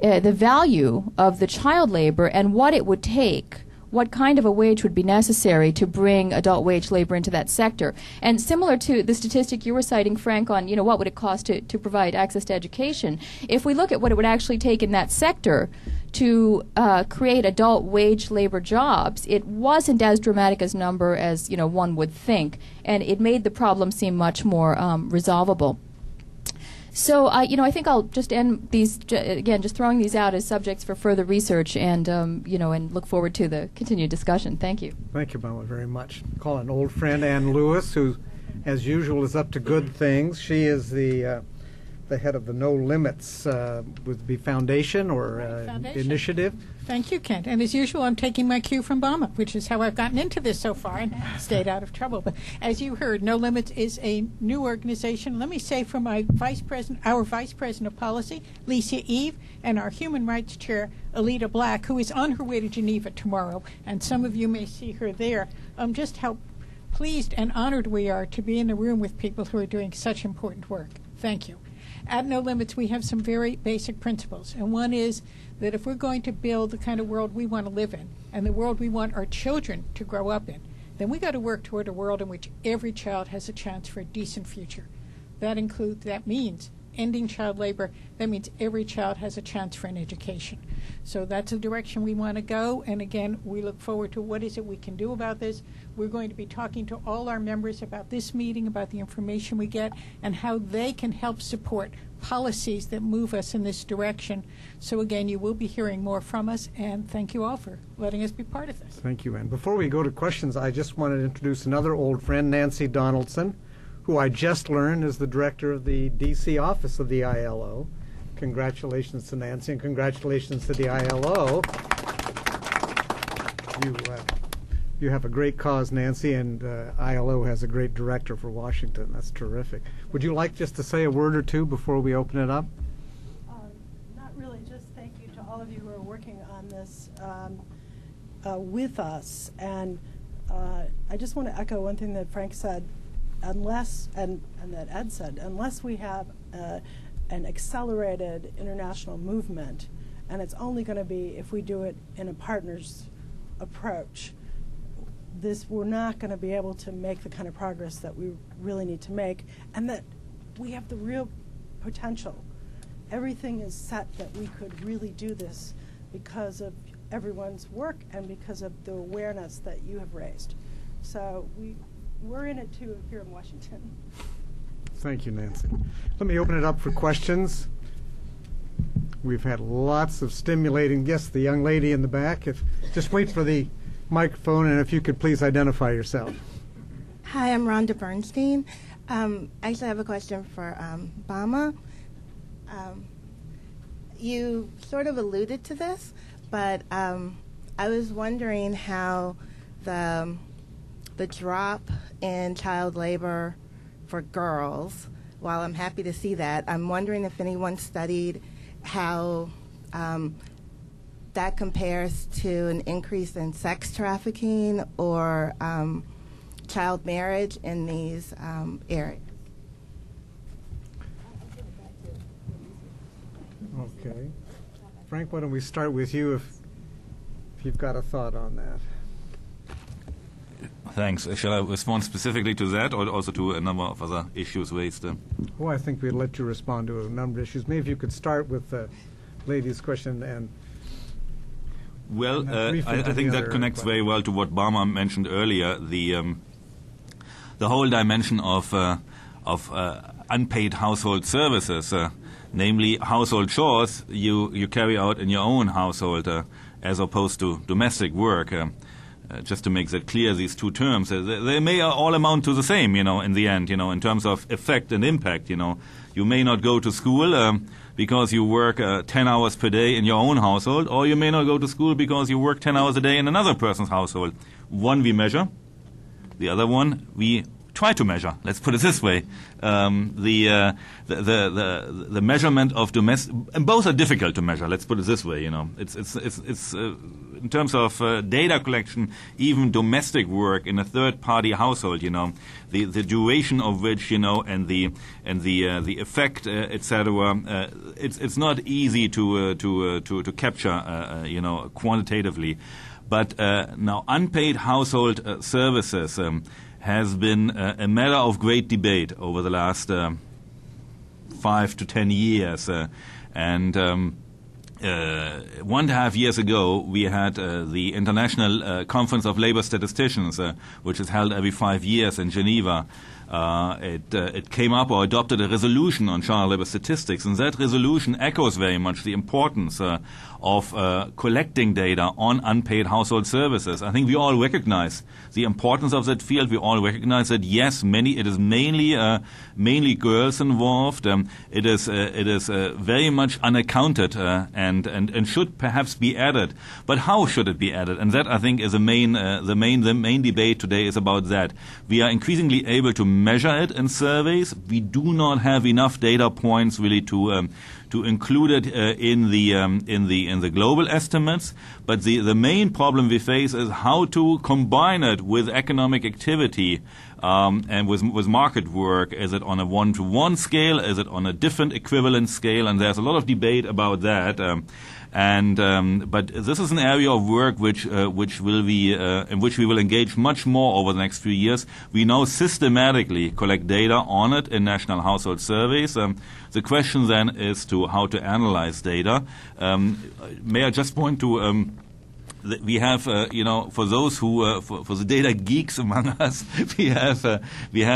the value of the child labor and what it would take, what kind of a wage would be necessary to bring adult wage labor into that sector. And similar to the statistic you were citing, Frank, on what would it cost to provide access to education, if we look at what it would actually take in that sector to create adult wage labor jobs, it wasn't as dramatic a number as one would think, and it made the problem seem much more resolvable. So, I think I'll just end these, again, just throwing these out as subjects for further research and, and look forward to the continued discussion. Thank you. Thank you, Mama, very much. Call an old friend, Ann Lewis, who, as usual, is up to good things. She is the head of the No Limits with the foundation or initiative. Thank you, Kent. And as usual, I'm taking my cue from Bama, which is how I've gotten into this so far and stayed out of trouble. But as you heard, No Limits is a new organization. Let me say from our Vice President of Policy, Lisa Eve, and our Human Rights Chair, Alita Black, who is on her way to Geneva tomorrow, and some of you may see her there, just how pleased and honored we are to be in the room with people who are doing such important work. Thank you. At No Limits, we have some very basic principles, and one is that if we're going to build the kind of world we want to live in and the world we want our children to grow up in, then we got to work toward a world in which every child has a chance for a decent future. That means ending child labor. That means every child has a chance for an education. So that's the direction we want to go, and again, we look forward to what is it we can do about this. We're going to be talking to all our members about this meeting, about the information we get, and how they can help support policies that move us in this direction. So again, you will be hearing more from us, and thank you all for letting us be part of this. Thank you, Ann. Before we go to questions, I just wanted to introduce another old friend, Nancy Donaldson, who I just learned is the director of the D.C. office of the ILO. Congratulations to Nancy, and congratulations to the ILO. You have a great cause, Nancy, and ILO has a great director for Washington. That's terrific. Would you like just to say a word or two before we open it up? Not really. Just thank you to all of you who are working on this with us. And I just want to echo one thing that Frank said, unless, and that Ed said, unless we have an accelerated international movement, and it's only going to be if we do it in a partner's approach, we're not going to be able to make the kind of progress that we really need to make, and that we have the real potential. Everything is set that we could really do this because of everyone's work and because of the awareness that you have raised. So we're in it too here in Washington. Thank you, Nancy. Let me open it up for questions. We've had lots of stimulating. Yes, the young lady in the back. Just wait for the microphone, and if you could please identify yourself. Hi, I'm Rhonda Bernstein. I actually have a question for Bama. You sort of alluded to this, but I was wondering how the drop in child labor for girls, while I'm happy to see that, I'm wondering if anyone studied how that compares to an increase in sex trafficking or child marriage in these areas. Okay. Frank, why don't we start with you if you've got a thought on that. Thanks. Shall I respond specifically to that or also to a number of other issues raised? Well, I think we'd let you respond to a number of issues. Maybe if you could start with the lady's question and Well, I think that connects very well to what Bama mentioned earlier, the whole dimension of unpaid household services, namely household chores you carry out in your own household as opposed to domestic work. Just to make that clear, these two terms, they may all amount to the same, in the end, in terms of effect and impact, You may not go to school because you work 10 hours per day in your own household, or you may not go to school because you work 10 hours a day in another person's household. One we measure, the other one we try to measure. Let's put it this way: the measurement of domestic, and both are difficult to measure. Let's put it this way: it's in terms of data collection, even domestic work in a third-party household. The duration of which and the effect, etc. It's not easy to capture quantitatively, but now unpaid household services has been a matter of great debate over the last 5 to 10 years. And 1.5 years ago, we had the International Conference of Labor Statisticians, which is held every 5 years in Geneva. It came up or adopted a resolution on child labor statistics, and that resolution echoes very much the importance of collecting data on unpaid household services. I think we all recognize the importance of that field. We all recognize that yes, it is mainly girls involved. It is very much unaccounted and should perhaps be added. But how should it be added? And that I think is the main debate today is about that. We are increasingly able to measure it in surveys. We do not have enough data points really to include it in the global estimates. But the main problem we face is how to combine it with economic activity and with market work. Is it on a one-to-one scale? Is it on a different equivalent scale? And there's a lot of debate about that. But this is an area of work which will be in which we will engage much more over the next few years. We now systematically collect data on it in national household surveys. The question then is to how to analyze data. May I just point to we have, for those who, for the data geeks among us, we have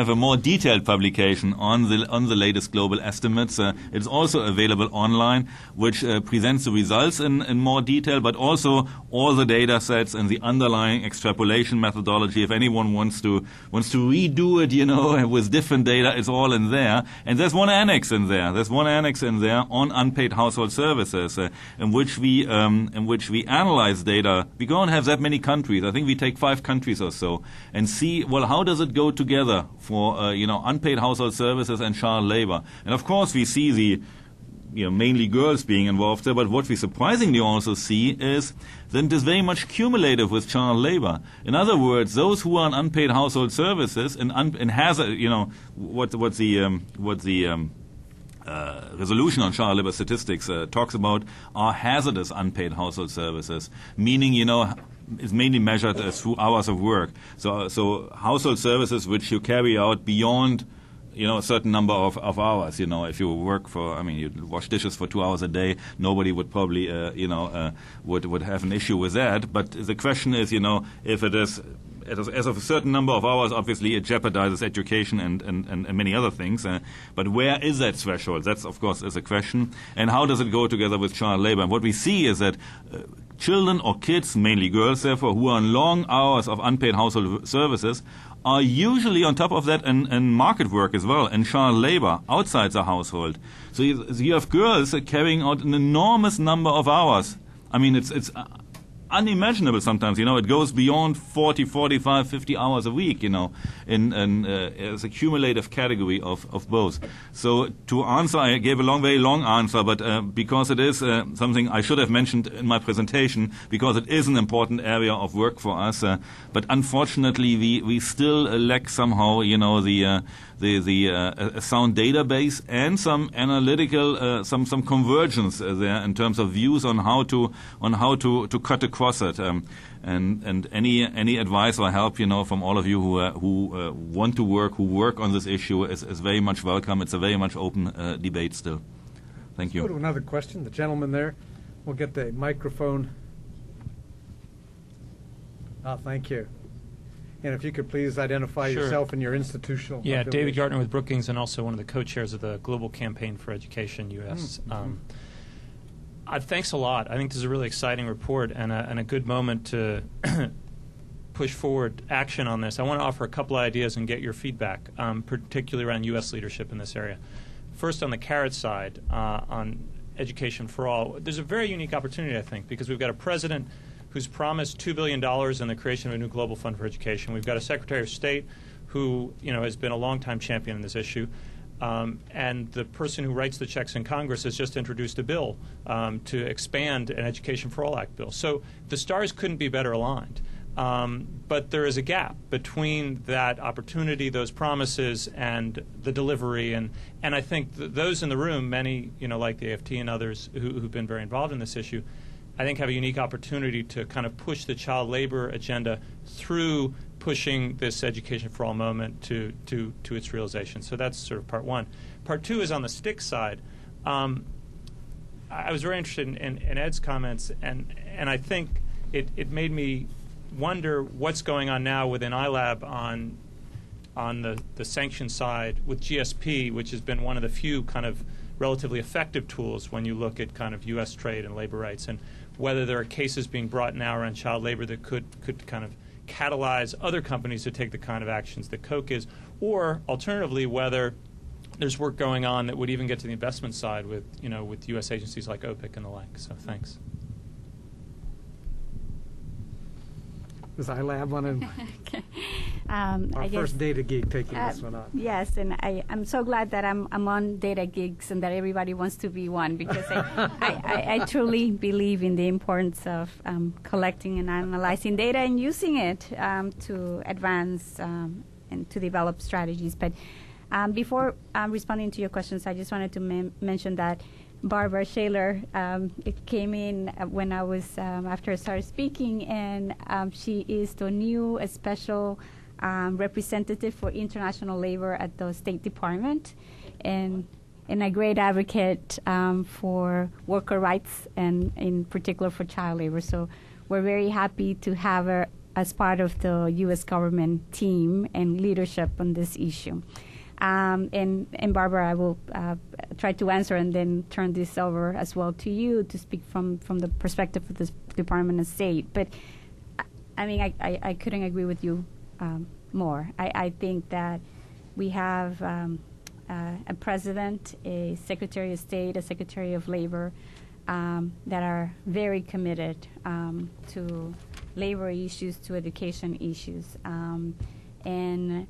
a more detailed publication on the latest global estimates. It's also available online, which presents the results in more detail, but also all the data sets and the underlying extrapolation methodology. If anyone wants to redo it, with different data, it's all in there. And there's one annex in there. On unpaid household services, in which we analyze data. We don't have that many countries. I think we take 5 countries or so and see, well, how does it go together for, unpaid household services and child labor? And of course we see the, mainly girls being involved there, but what we surprisingly also see is that it is very much cumulative with child labor. In other words, those who are on unpaid household services and hazard, what the resolution on child labor statistics talks about are hazardous unpaid household services, meaning, it's mainly measured through hours of work. So household services which you carry out beyond, a certain number of hours. If you work you wash dishes for 2 hours a day, nobody would probably, would have an issue with that. But the question is, if it is as of a certain number of hours, obviously it jeopardizes education and many other things. But where is that threshold? That's, of course, is a question. And how does it go together with child labor? And what we see is that children or kids, mainly girls therefore, who are on long hours of unpaid household services are usually on top of that in market work as well, and child labor outside the household. So you have girls carrying out an enormous number of hours. I mean, it's unimaginable sometimes, it goes beyond 40, 45, 50 hours a week, in as a cumulative category of both. So to answer, I gave a very long answer, but because it is something I should have mentioned in my presentation, because it is an important area of work for us, but unfortunately we still lack somehow, a sound database and some analytical, some convergence there in terms of views on how to cut across it. And any advice or help, from all of you who want to work on this issue is very much welcome. It's a very much open debate still. Thank you. Let's go to another question. The gentleman there. We'll get the microphone. Thank you. And if you could please identify yourself and your institutional. Yeah, David Gartner with Brookings, and also one of the co-chairs of the Global Campaign for Education U.S. Thanks a lot. I think this is a really exciting report and a good moment to push forward action on this. I want to offer a couple of ideas and get your feedback, particularly around U.S. leadership in this area. First, on the carrot side, on education for all, there's a very unique opportunity, I think, because we've got a president who's promised $2 billion in the creation of a new global fund for education. We've got a Secretary of State who has been a longtime champion in this issue. And the person who writes the checks in Congress has just introduced a bill to expand an Education for All Act bill. So the stars couldn't be better aligned. But there is a gap between that opportunity, those promises, and the delivery. And I think those in the room, many, like the AFT and others who've been very involved in this issue, I think have a unique opportunity to kind of push the child labor agenda through pushing this Education for All moment to its realization. So that's sort of part one. Part two is on the stick side. I was very interested in Ed's comments, and I think it made me wonder what's going on now within ILAB on the sanction side with GSP, which has been one of the few kind of relatively effective tools when you look at kind of U.S. trade and labor rights, and whether there are cases being brought now around child labor that could kind of catalyze other companies to take the kind of actions that Coca is, or alternatively whether there's work going on that would even get to the investment side with U.S. agencies like IPEC and the like. So thanks. Does ILAB want to? Okay. Our first data geek taking this one on. Yes, and I'm so glad that I'm on data geeks and that everybody wants to be one, because I truly believe in the importance of collecting and analyzing data and using it to advance and to develop strategies. But before responding to your questions, I just wanted to mention that Barbara Shaler it came in when I was after I started speaking, and she is the new special representative for international labor at the State Department, and a great advocate for worker rights and in particular for child labor. So we're very happy to have her as part of the U.S. government team and leadership on this issue. And Barbara, I will try to answer and then turn this over as well to you to speak from the perspective of the Department of State. But I mean, I couldn't agree with you more. I think that we have a president, a Secretary of State, a Secretary of Labor that are very committed to labor issues, to education issues, and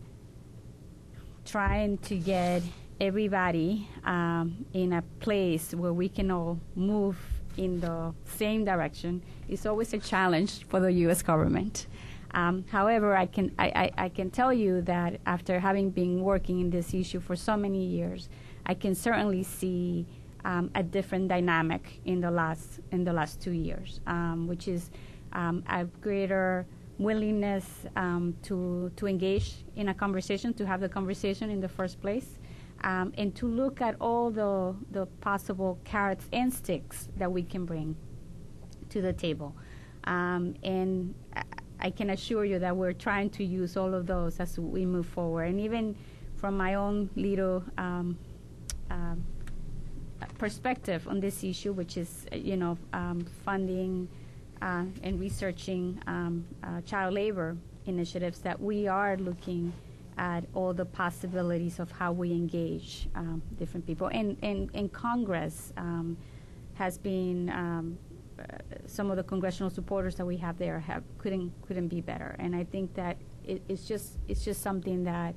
trying to get everybody in a place where we can all move in the same direction is always a challenge for the U.S. government. However, I can tell you that after having been working in this issue for so many years, I can certainly see a different dynamic in the last 2 years, which is a greater willingness to engage in a conversation, to have the conversation in the first place, and to look at all the possible carrots and sticks that we can bring to the table. And I can assure you that we're trying to use all of those as we move forward. And even from my own little perspective on this issue, which is, funding and researching child labor initiatives, that we are looking at all the possibilities of how we engage different people. And Congress has been, some of the congressional supporters that we have there couldn't be better. And I think that it's just something that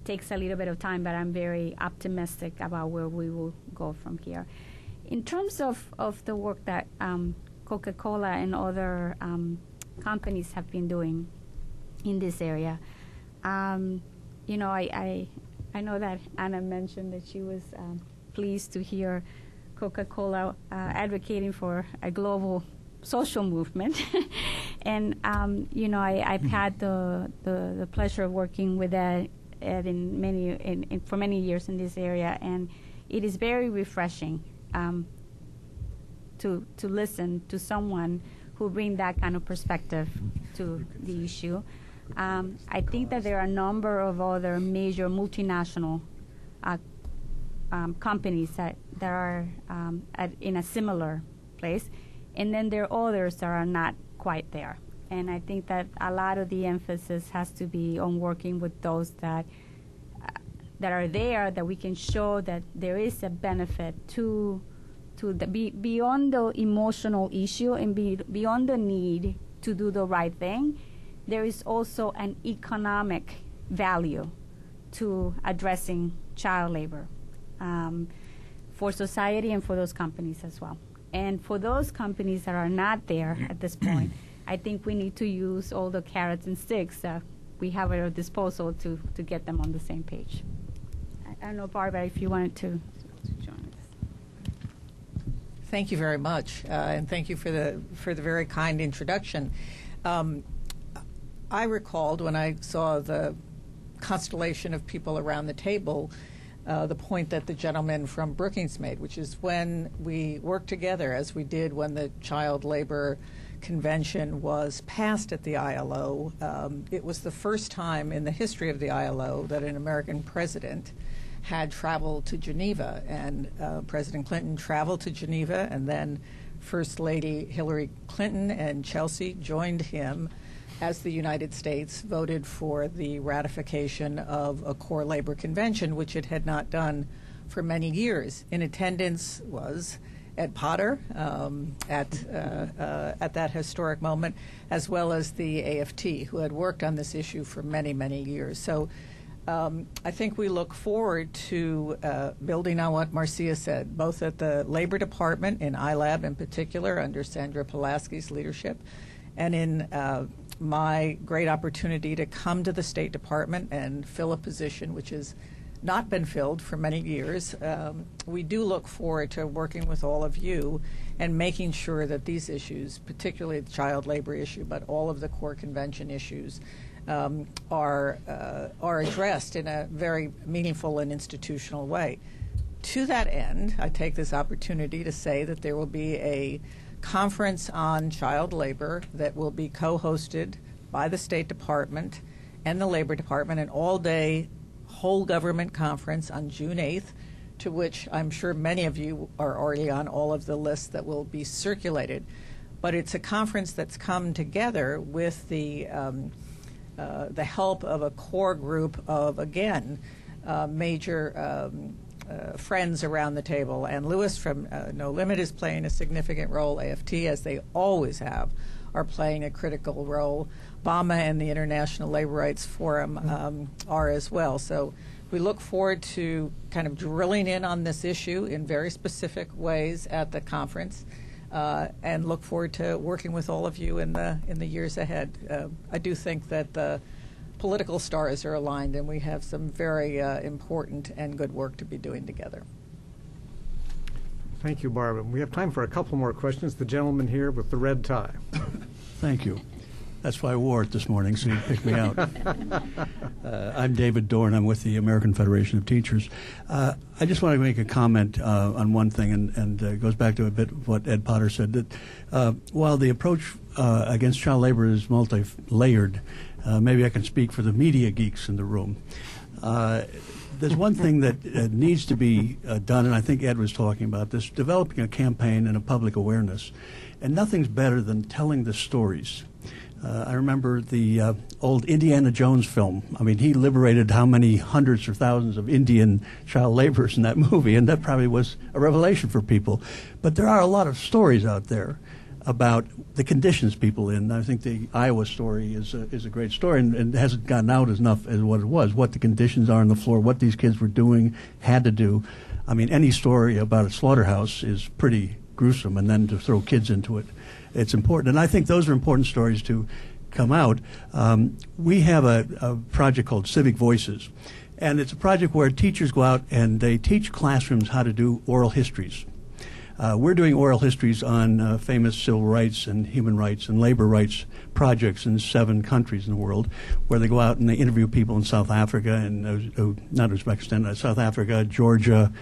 takes a little bit of time, but I'm very optimistic about where we will go from here. In terms of the work that Coca-Cola and other companies have been doing in this area, you know, I know that Anna mentioned that she was pleased to hear Coca-Cola advocating for a global social movement. And you know, I've had the pleasure of working with Ed for many years in this area, and it is very refreshing to listen to someone who brings that kind of perspective to the issue. I think that there are a number of other major multinational companies that are in a similar place, and then there are others that are not quite there. And I think that a lot of the emphasis has to be on working with those that are there, that we can show that there is a benefit to beyond the emotional issue and beyond the need to do the right thing. There is also an economic value to addressing child labor for society and for those companies as well. And for those companies that are not there at this point, I think we need to use all the carrots and sticks that we have at our disposal to get them on the same page. I don't know, Barbara, if you wanted to join us. Thank you very much, and thank you for the very kind introduction. I recalled when I saw the constellation of people around the table, the point that the gentleman from Brookings made, which is when we work together, as we did when the Child Labor Convention was passed at the ILO. It was the first time in the history of the ILO that an American president had traveled to Geneva, and President Clinton traveled to Geneva, and then First Lady Hillary Clinton and Chelsea joined him as the United States voted for the ratification of a core labor convention, which it had not done for many years. In attendance was Ed Potter at that historic moment, as well as the AFT, who had worked on this issue for many, many years. So I think we look forward to building on what Marcia said, both at the Labor Department, in ILAB in particular, under Sandra Pulaski's leadership, and in my great opportunity to come to the State Department and fill a position which has not been filled for many years. We do look forward to working with all of you and making sure that these issues, particularly the child labor issue, but all of the core convention issues, are addressed in a very meaningful and institutional way. To that end, I take this opportunity to say that there will be a conference on child labor that will be co-hosted by the State Department and the Labor Department, an all-day whole government conference on June 8th, to which I'm sure many of you are already on all of the lists that will be circulated. But it's a conference that's come together with the help of a core group of, again, major friends around the table. And Lewis from No Limit is playing a significant role. AFT, as they always have, are playing a critical role. BAMA and the International Labor Rights Forum are as well. So we look forward to kind of drilling in on this issue in very specific ways at the conference, and look forward to working with all of you in the years ahead. I do think that the political stars are aligned, and we have some very important and good work to be doing together. Thank you, Barbara. We have time for a couple more questions. The gentleman here with the red tie. Thank you. That's why I wore it this morning, so you picked me out. I'm David Dorn. I'm with the American Federation of Teachers. I just want to make a comment on one thing, and it goes back to a bit of what Ed Potter said, that while the approach against child labor is multi-layered, maybe I can speak for the media geeks in the room. there's one thing that needs to be done, and I think Ed was talking about this, developing a campaign and a public awareness. And nothing's better than telling the stories. I remember the old Indiana Jones film. I mean, he liberated how many hundreds or thousands of Indian child laborers in that movie, and that probably was a revelation for people. But there are a lot of stories out there about the conditions people in. I think the Iowa story is a great story, and hasn't gotten out enough as what it was, what the conditions are on the floor, what these kids were doing, had to do. I mean, any story about a slaughterhouse is pretty gruesome, and then to throw kids into it, it's important. And I think those are important stories to come out. We have a project called Civic Voices, and it's a project where teachers go out and they teach classrooms how to do oral histories. We're doing oral histories on famous civil rights and human rights and labor rights projects in 7 countries in the world, where they go out and they interview people in South Africa and not Uzbekistan, South Africa, Georgia,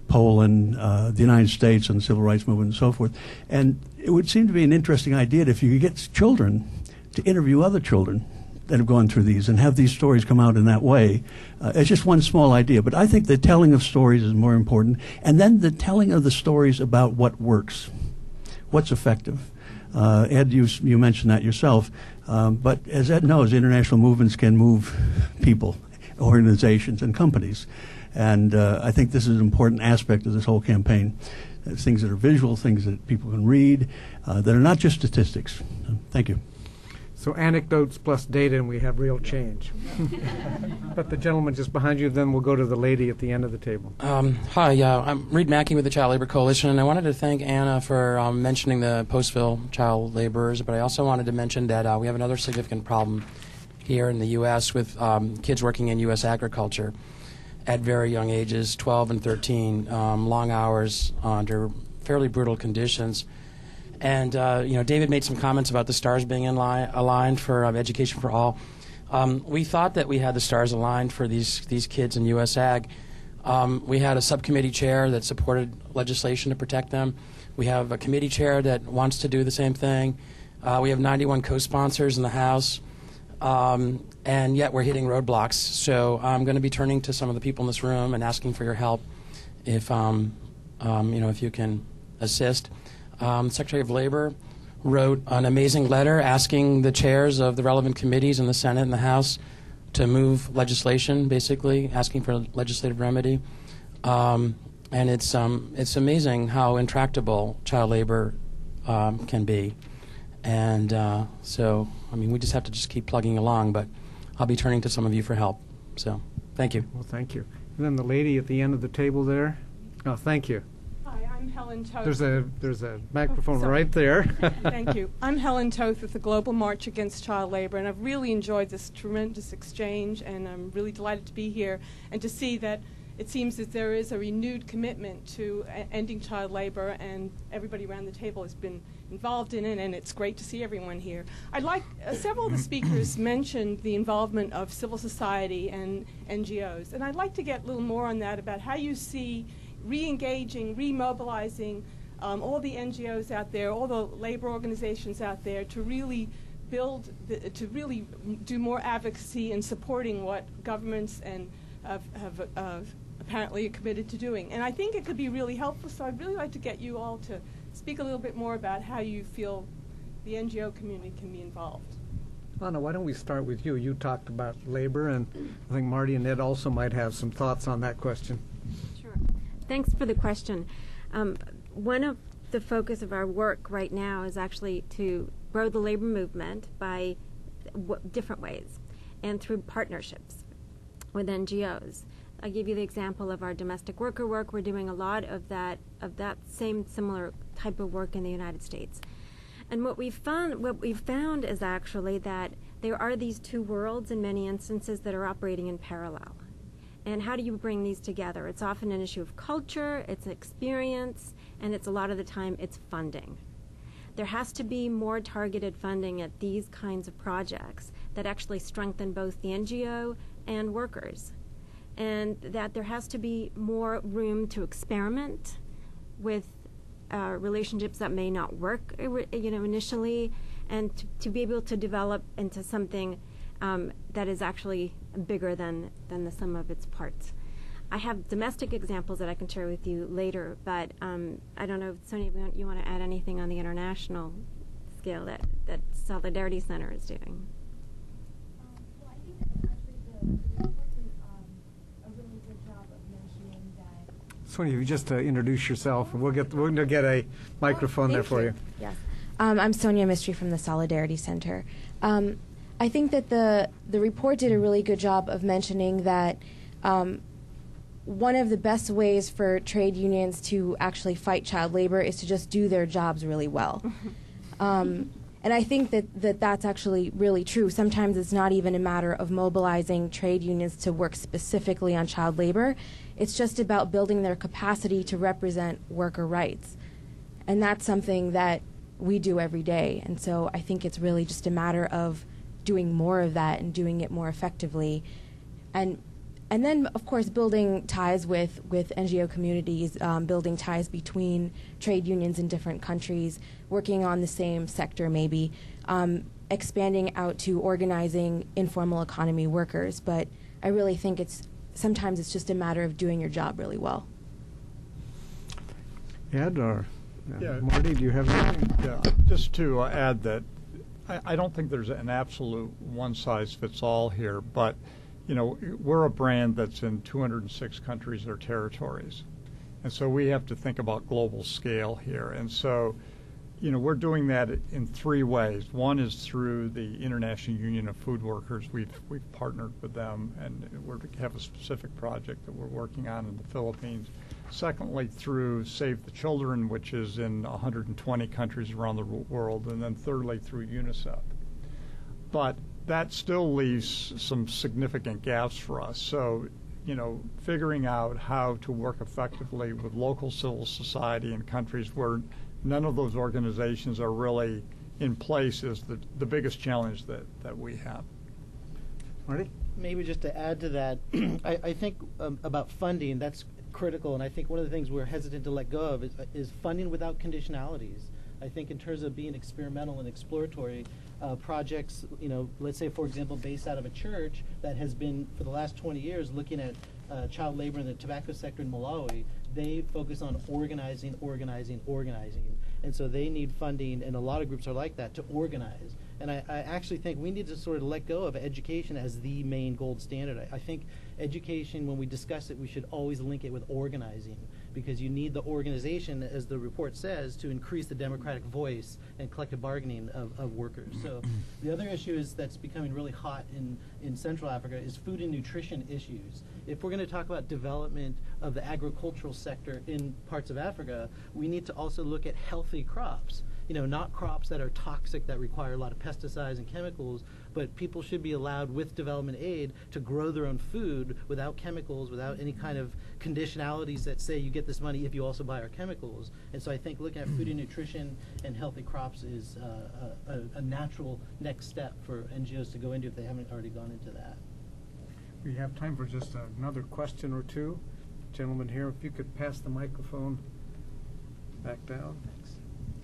Poland, the United States, and the civil rights movement, and so forth. And it would seem to be an interesting idea if you could get children to interview other children that have gone through these and have these stories come out in that way. It's just one small idea, but I think the telling of stories is more important, and then the telling of the stories about what works, what's effective. Ed, you mentioned that yourself, but as Ed knows, international movements can move people, organizations, and companies. And I think this is an important aspect of this whole campaign. Things that are visual, things that people can read, that are not just statistics. Thank you. So anecdotes plus data, and we have real change. But the gentleman just behind you, then we'll go to the lady at the end of the table. Hi, I'm Reed Mackey with the Child Labor Coalition, and I wanted to thank Anna for mentioning the Postville child laborers, but I also wanted to mention that we have another significant problem here in the U.S. with kids working in U.S. agriculture at very young ages, 12 and 13, long hours under fairly brutal conditions. And, David made some comments about the stars being aligned for education for all. We thought that we had the stars aligned for these kids in U.S. Ag. We had a subcommittee chair that supported legislation to protect them. We have a committee chair that wants to do the same thing. We have 91 co-sponsors in the House. And yet we're hitting roadblocks. So I'm going to be turning to some of the people in this room and asking for your help if you can assist. Secretary of Labor wrote an amazing letter asking the chairs of the relevant committees in the Senate and the House to move legislation, basically asking for legislative remedy. And it's amazing how intractable child labor can be. And we just have to just keep plugging along, but I'll be turning to some of you for help. So, thank you. Well, thank you. And then the lady at the end of the table there. Oh, thank you. Hi, I'm Helen Toth. There's a microphone right there. Thank you. I'm Helen Toth with the Global March Against Child Labor, and I've really enjoyed this tremendous exchange, and I'm really delighted to be here and to see that it seems that there is a renewed commitment to ending child labor, and everybody around the table has been involved in it, and it's great to see everyone here. I'd like, several of the speakers mentioned the involvement of civil society and NGOs, and I'd like to get a little more on that, about how you see re-engaging, remobilizing all the NGOs out there, all the labor organizations out there to really build, to really do more advocacy in supporting what governments and have apparently committed to doing. And I think it could be really helpful, so I'd really like to get you all to speak a little bit more about how you feel the NGO community can be involved. Anna, why don't we start with you? You talked about labor, and I think Marty and Ed also might have some thoughts on that question. Sure. Thanks for the question. One of the focus of our work right now is actually to grow the labor movement by different ways and through partnerships with NGOs. I'll give you the example of our domestic worker work. We're doing a lot of that same similar type of work in the United States. And what we've found is actually that there are these two worlds in many instances that are operating in parallel. And how do you bring these together? It's often an issue of culture, it's experience, and it's a lot of the time it's funding. There has to be more targeted funding at these kinds of projects that actually strengthen both the NGO and workers. And that there has to be more room to experiment with relationships that may not work, initially, and to be able to develop into something that is actually bigger than the sum of its parts. I have domestic examples that I can share with you later, but I don't know, Sonia, if you want to add anything on the international scale that Solidarity Center is doing. Well, I think that actually the report did a really good job of mentioning that. Sonia, if you just introduce yourself, and we're going to get a microphone there for you. Yes. I'm Sonia Mistry from the Solidarity Center. I think that the report did a really good job of mentioning that one of the best ways for trade unions to actually fight child labor is to just do their jobs really well. And I think that that's actually really true. Sometimes it's not even a matter of mobilizing trade unions to work specifically on child labor. It's just about building their capacity to represent worker rights. And that's something that we do every day. And so I think it's really just a matter of doing more of that and doing it more effectively. And then, of course, building ties with NGO communities, building ties between trade unions in different countries, working on the same sector maybe, expanding out to organizing informal economy workers. But I really think sometimes it's just a matter of doing your job really well. Ed or Marty, do you have anything? Yeah, just to add that I don't think there's an absolute one-size-fits-all here, but you know, we're a brand that's in 206 countries or territories. And so we have to think about global scale here. And so, you know, we're doing that in three ways. One is through the International Union of Food Workers. We've partnered with them, and we have a specific project that we're working on in the Philippines. Secondly, through Save the Children, which is in 120 countries around the world. And then thirdly, through UNICEF. But that still leaves some significant gaps for us. So, you know, figuring out how to work effectively with local civil society in countries where none of those organizations are really in place is the biggest challenge that we have. Marty? Maybe just to add to that, I think about funding, that's critical, and I think one of the things we're hesitant to let go of is funding without conditionalities. I think in terms of being experimental and exploratory, projects, you know, let's say, for example, based out of a church that has been, for the last 20 years, looking at child labor in the tobacco sector in Malawi, they focus on organizing. And so they need funding, and a lot of groups are like that, to organize. And I actually think we need to sort of let go of education as the main gold standard. I think education, when we discuss it, we should always link it with organizing, because you need the organization, as the report says, to increase the democratic voice and collective bargaining of workers. So the other issue that's becoming really hot in Central Africa is food and nutrition issues. If we're going to talk about development of the agricultural sector in parts of Africa, we need to also look at healthy crops. You know, not crops that are toxic, that require a lot of pesticides and chemicals, but people should be allowed, with development aid, to grow their own food without chemicals, without any kind of conditionalities that say you get this money if you also buy our chemicals. And so I think looking at food and nutrition and healthy crops is a natural next step for NGOs to go into if they haven't already gone into that. We have time for just another question or two. Gentleman here, if you could pass the microphone back down. Thanks.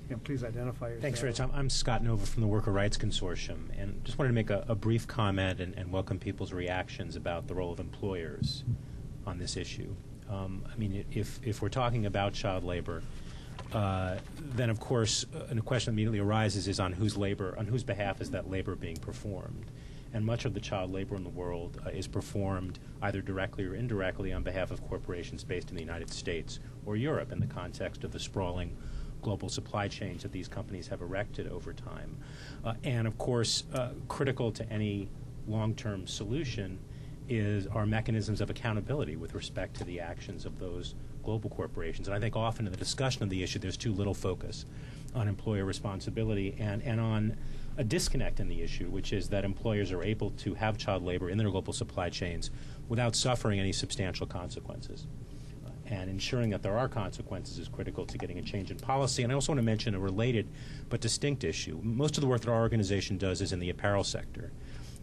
And please identify yourself. Thanks, Rich. I'm Scott Nova from the Worker Rights Consortium, and just wanted to make a brief comment and welcome people's reactions about the role of employers on this issue. I mean, if we're talking about child labor, then of course a question immediately arises is on whose behalf is that labor being performed? And much of the child labor in the world is performed either directly or indirectly on behalf of corporations based in the United States or Europe, in the context of the sprawling global supply chains that these companies have erected over time. And of course, critical to any long-term solution are mechanisms of accountability with respect to the actions of those global corporations. And I think often in the discussion of the issue, there's too little focus on employer responsibility and on a disconnect in the issue, which is that employers are able to have child labor in their global supply chains without suffering any substantial consequences. And ensuring that there are consequences is critical to getting a change in policy. And I also want to mention a related but distinct issue. Most of the work that our organization does is in the apparel sector.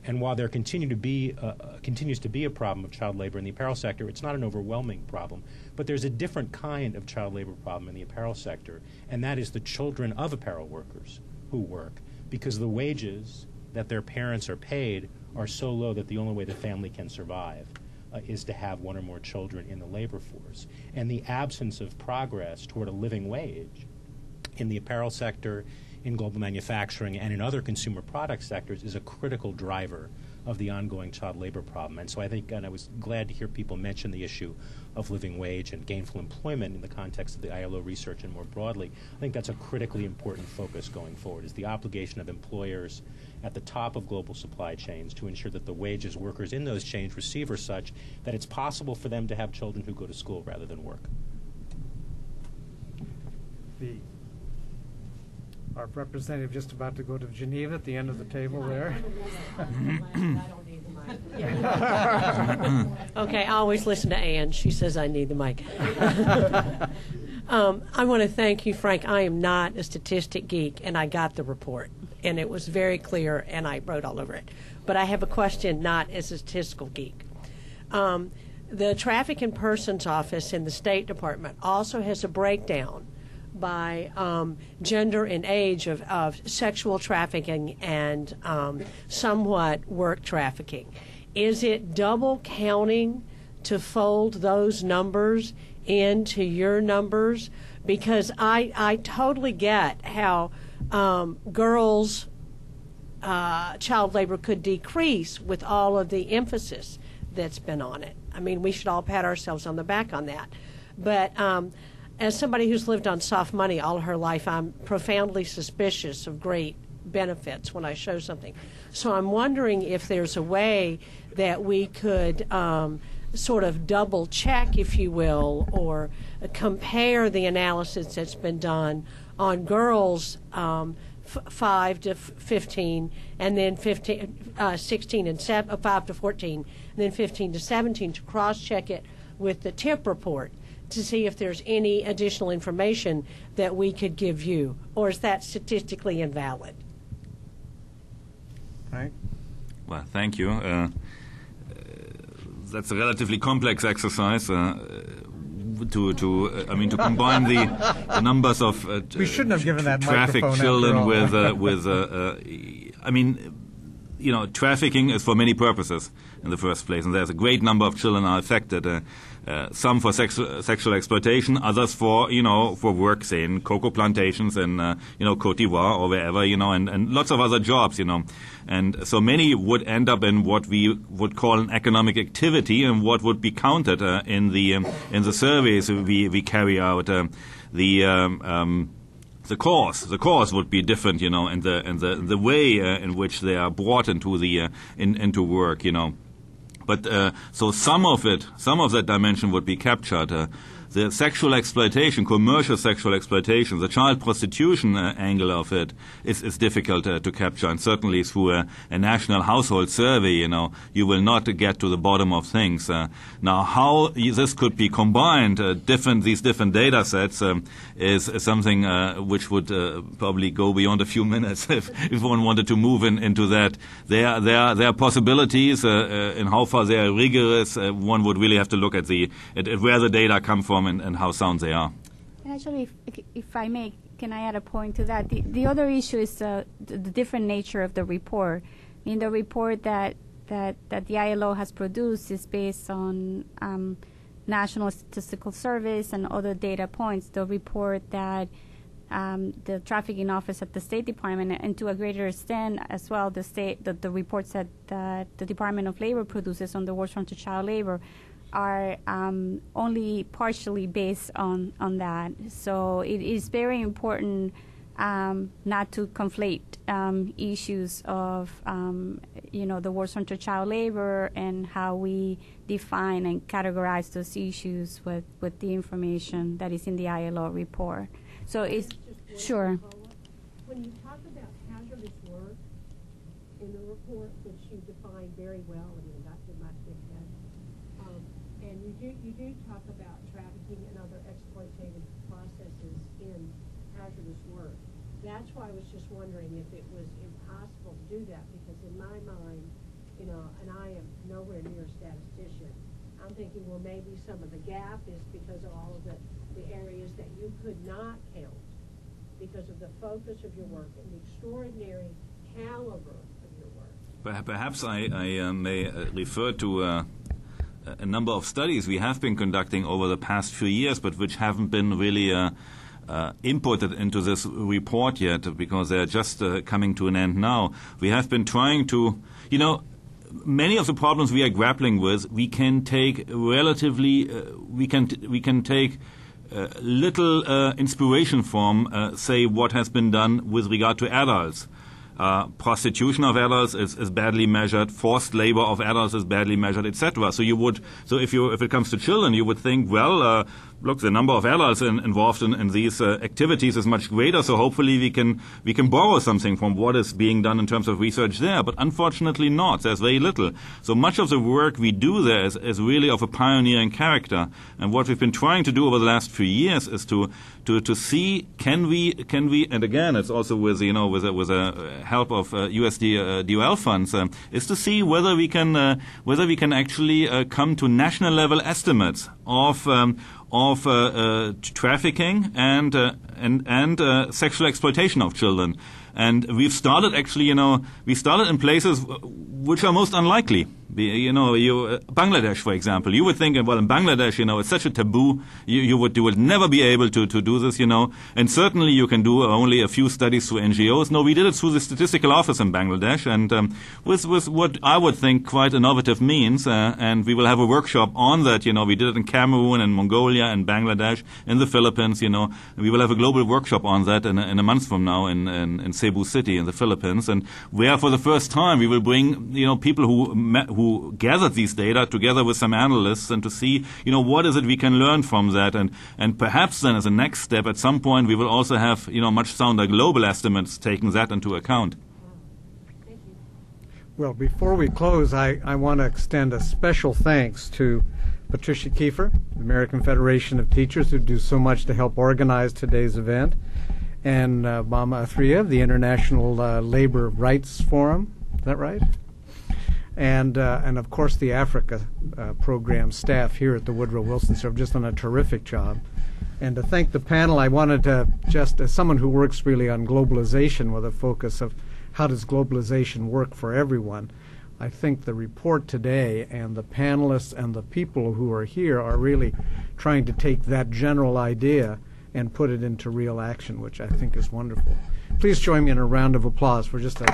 And while there continues to be a problem of child labor in the apparel sector, it's not an overwhelming problem. But there's a different kind of child labor problem in the apparel sector, and that is the children of apparel workers who work, because the wages that their parents are paid are so low that the only way the family can survive is to have one or more children in the labor force. And the absence of progress toward a living wage in the apparel sector, in global manufacturing, and in other consumer product sectors is a critical driver of the ongoing child labor problem. And so I think, and I was glad to hear people mention the issue of living wage and gainful employment in the context of the ILO research and more broadly. I think that's a critically important focus going forward, is the obligation of employers at the top of global supply chains to ensure that the wages workers in those chains receive are such that it's possible for them to have children who go to school rather than work. Our representative just about to go to Geneva at the end of the table there. Okay, I always listen to Ann. She says I need the mic. I want to thank you, Frank. I am not a statistic geek, and I got the report, and it was very clear, and I wrote all over it. But I have a question, not as a statistical geek. The Trafficking Persons Office in the State Department also has a breakdown by gender and age of sexual trafficking and somewhat work trafficking. Is it double counting to fold those numbers into your numbers? Because I totally get how girls' child labor could decrease with all of the emphasis that's been on it. I mean, we should all pat ourselves on the back on that. But as somebody who's lived on soft money all her life, I'm profoundly suspicious of great benefits when I show something. So I'm wondering if there's a way that we could sort of double check, if you will, or compare the analysis that's been done on girls 5 to 15, and then 16 and 5 to 14, and then 15 to 17 to cross-check it with the TIP report to see if there's any additional information that we could give you, or is that statistically invalid? Right. Well, thank you. That's a relatively complex exercise to combine the numbers of we shouldn't have given that trafficked children with trafficking is for many purposes in the first place, and there's a great number of children are affected. Some for sexual exploitation, others for work, say in cocoa plantations in Côte d'Ivoire or wherever, and lots of other jobs, and so many would end up in what we would call an economic activity, and what would be counted in the surveys we carry out. The cause would be different, and the way in which they are brought into into work, But so some of that dimension would be captured. The sexual exploitation, commercial sexual exploitation, the child prostitution angle of it is difficult to capture, and certainly through a national household survey, you will not get to the bottom of things. Now, how this could be combined, these different data sets, is something which would probably go beyond a few minutes if one wanted to move into that. There are possibilities in how far they are rigorous. One would really have to look at where the data come from and how sound they are. And actually, if I may, can I add a point to that? The other issue is the different nature of the report. In the report that the ILO has produced is based on National Statistical Service and other data points. The report that the Trafficking Office at the State Department, and to a greater extent as well, the reports that the Department of Labor produces on the wars from to child labor are only partially based on that. So it is very important not to conflate issues of the wars from to child labor and how we define and categorize those issues with the information that is in the ILO report. So it's sure. When you talk about hazardous work in the report, which you define very well, that's in my thick head, and you do talk about trafficking and other exploitative processes in hazardous work. That's why I was just wondering if it was impossible to do that, because in my mind, and I am nowhere near a statistician, I'm thinking, well, maybe some of the gap is because of all of the areas that you could not count because of the focus of your work and the extraordinary caliber of your work. Perhaps I may refer to a number of studies we have been conducting over the past few years, but which haven't been really inputted into this report yet, because they're just coming to an end now. We have been trying to, many of the problems we are grappling with, we can take relatively, we can take little inspiration from, say, what has been done with regard to adults. Prostitution of adults is badly measured. Forced labor of adults is badly measured, etc. So if it comes to children, you would think, well, look, the number of adults involved in these activities is much greater. So hopefully we can borrow something from what is being done in terms of research there. But unfortunately not. There's very little. So much of the work we do there is really of a pioneering character. And what we've been trying to do over the last few years is to see can we and again it's also with a help of USD DOL funds is to see whether we can actually come to national level estimates of trafficking and sexual exploitation of children. And we've started actually, we started in places which are most unlikely. Bangladesh, for example. You would think, well, in Bangladesh, it's such a taboo. You would never be able to do this, And certainly you can do only a few studies through NGOs. No, we did it through the statistical office in Bangladesh, and with what I would think quite innovative means. And we will have a workshop on that. We did it in Cameroon and Mongolia and Bangladesh, in the Philippines. We will have a global workshop on that in a month from now in Cebu City in the Philippines, and where for the first time we will bring people who gathered these data together with some analysts, and to see what is it we can learn from that, and perhaps then as a next step at some point we will also have much sounder global estimates taking that into account. Well, before we close, I want to extend a special thanks to Patricia Kiefer, the American Federation of Teachers, who do so much to help organize today's event, and Bama Athria, the International Labor Rights Forum. Is that right? And of course the Africa program staff here at the Woodrow Wilson Center have just done a terrific job. And to thank the panel, I wanted to just, as someone who works really on globalization with a focus of how does globalization work for everyone, I think the report today and the panelists and the people who are here are really trying to take that general idea and put it into real action, which I think is wonderful. Please join me in a round of applause for just a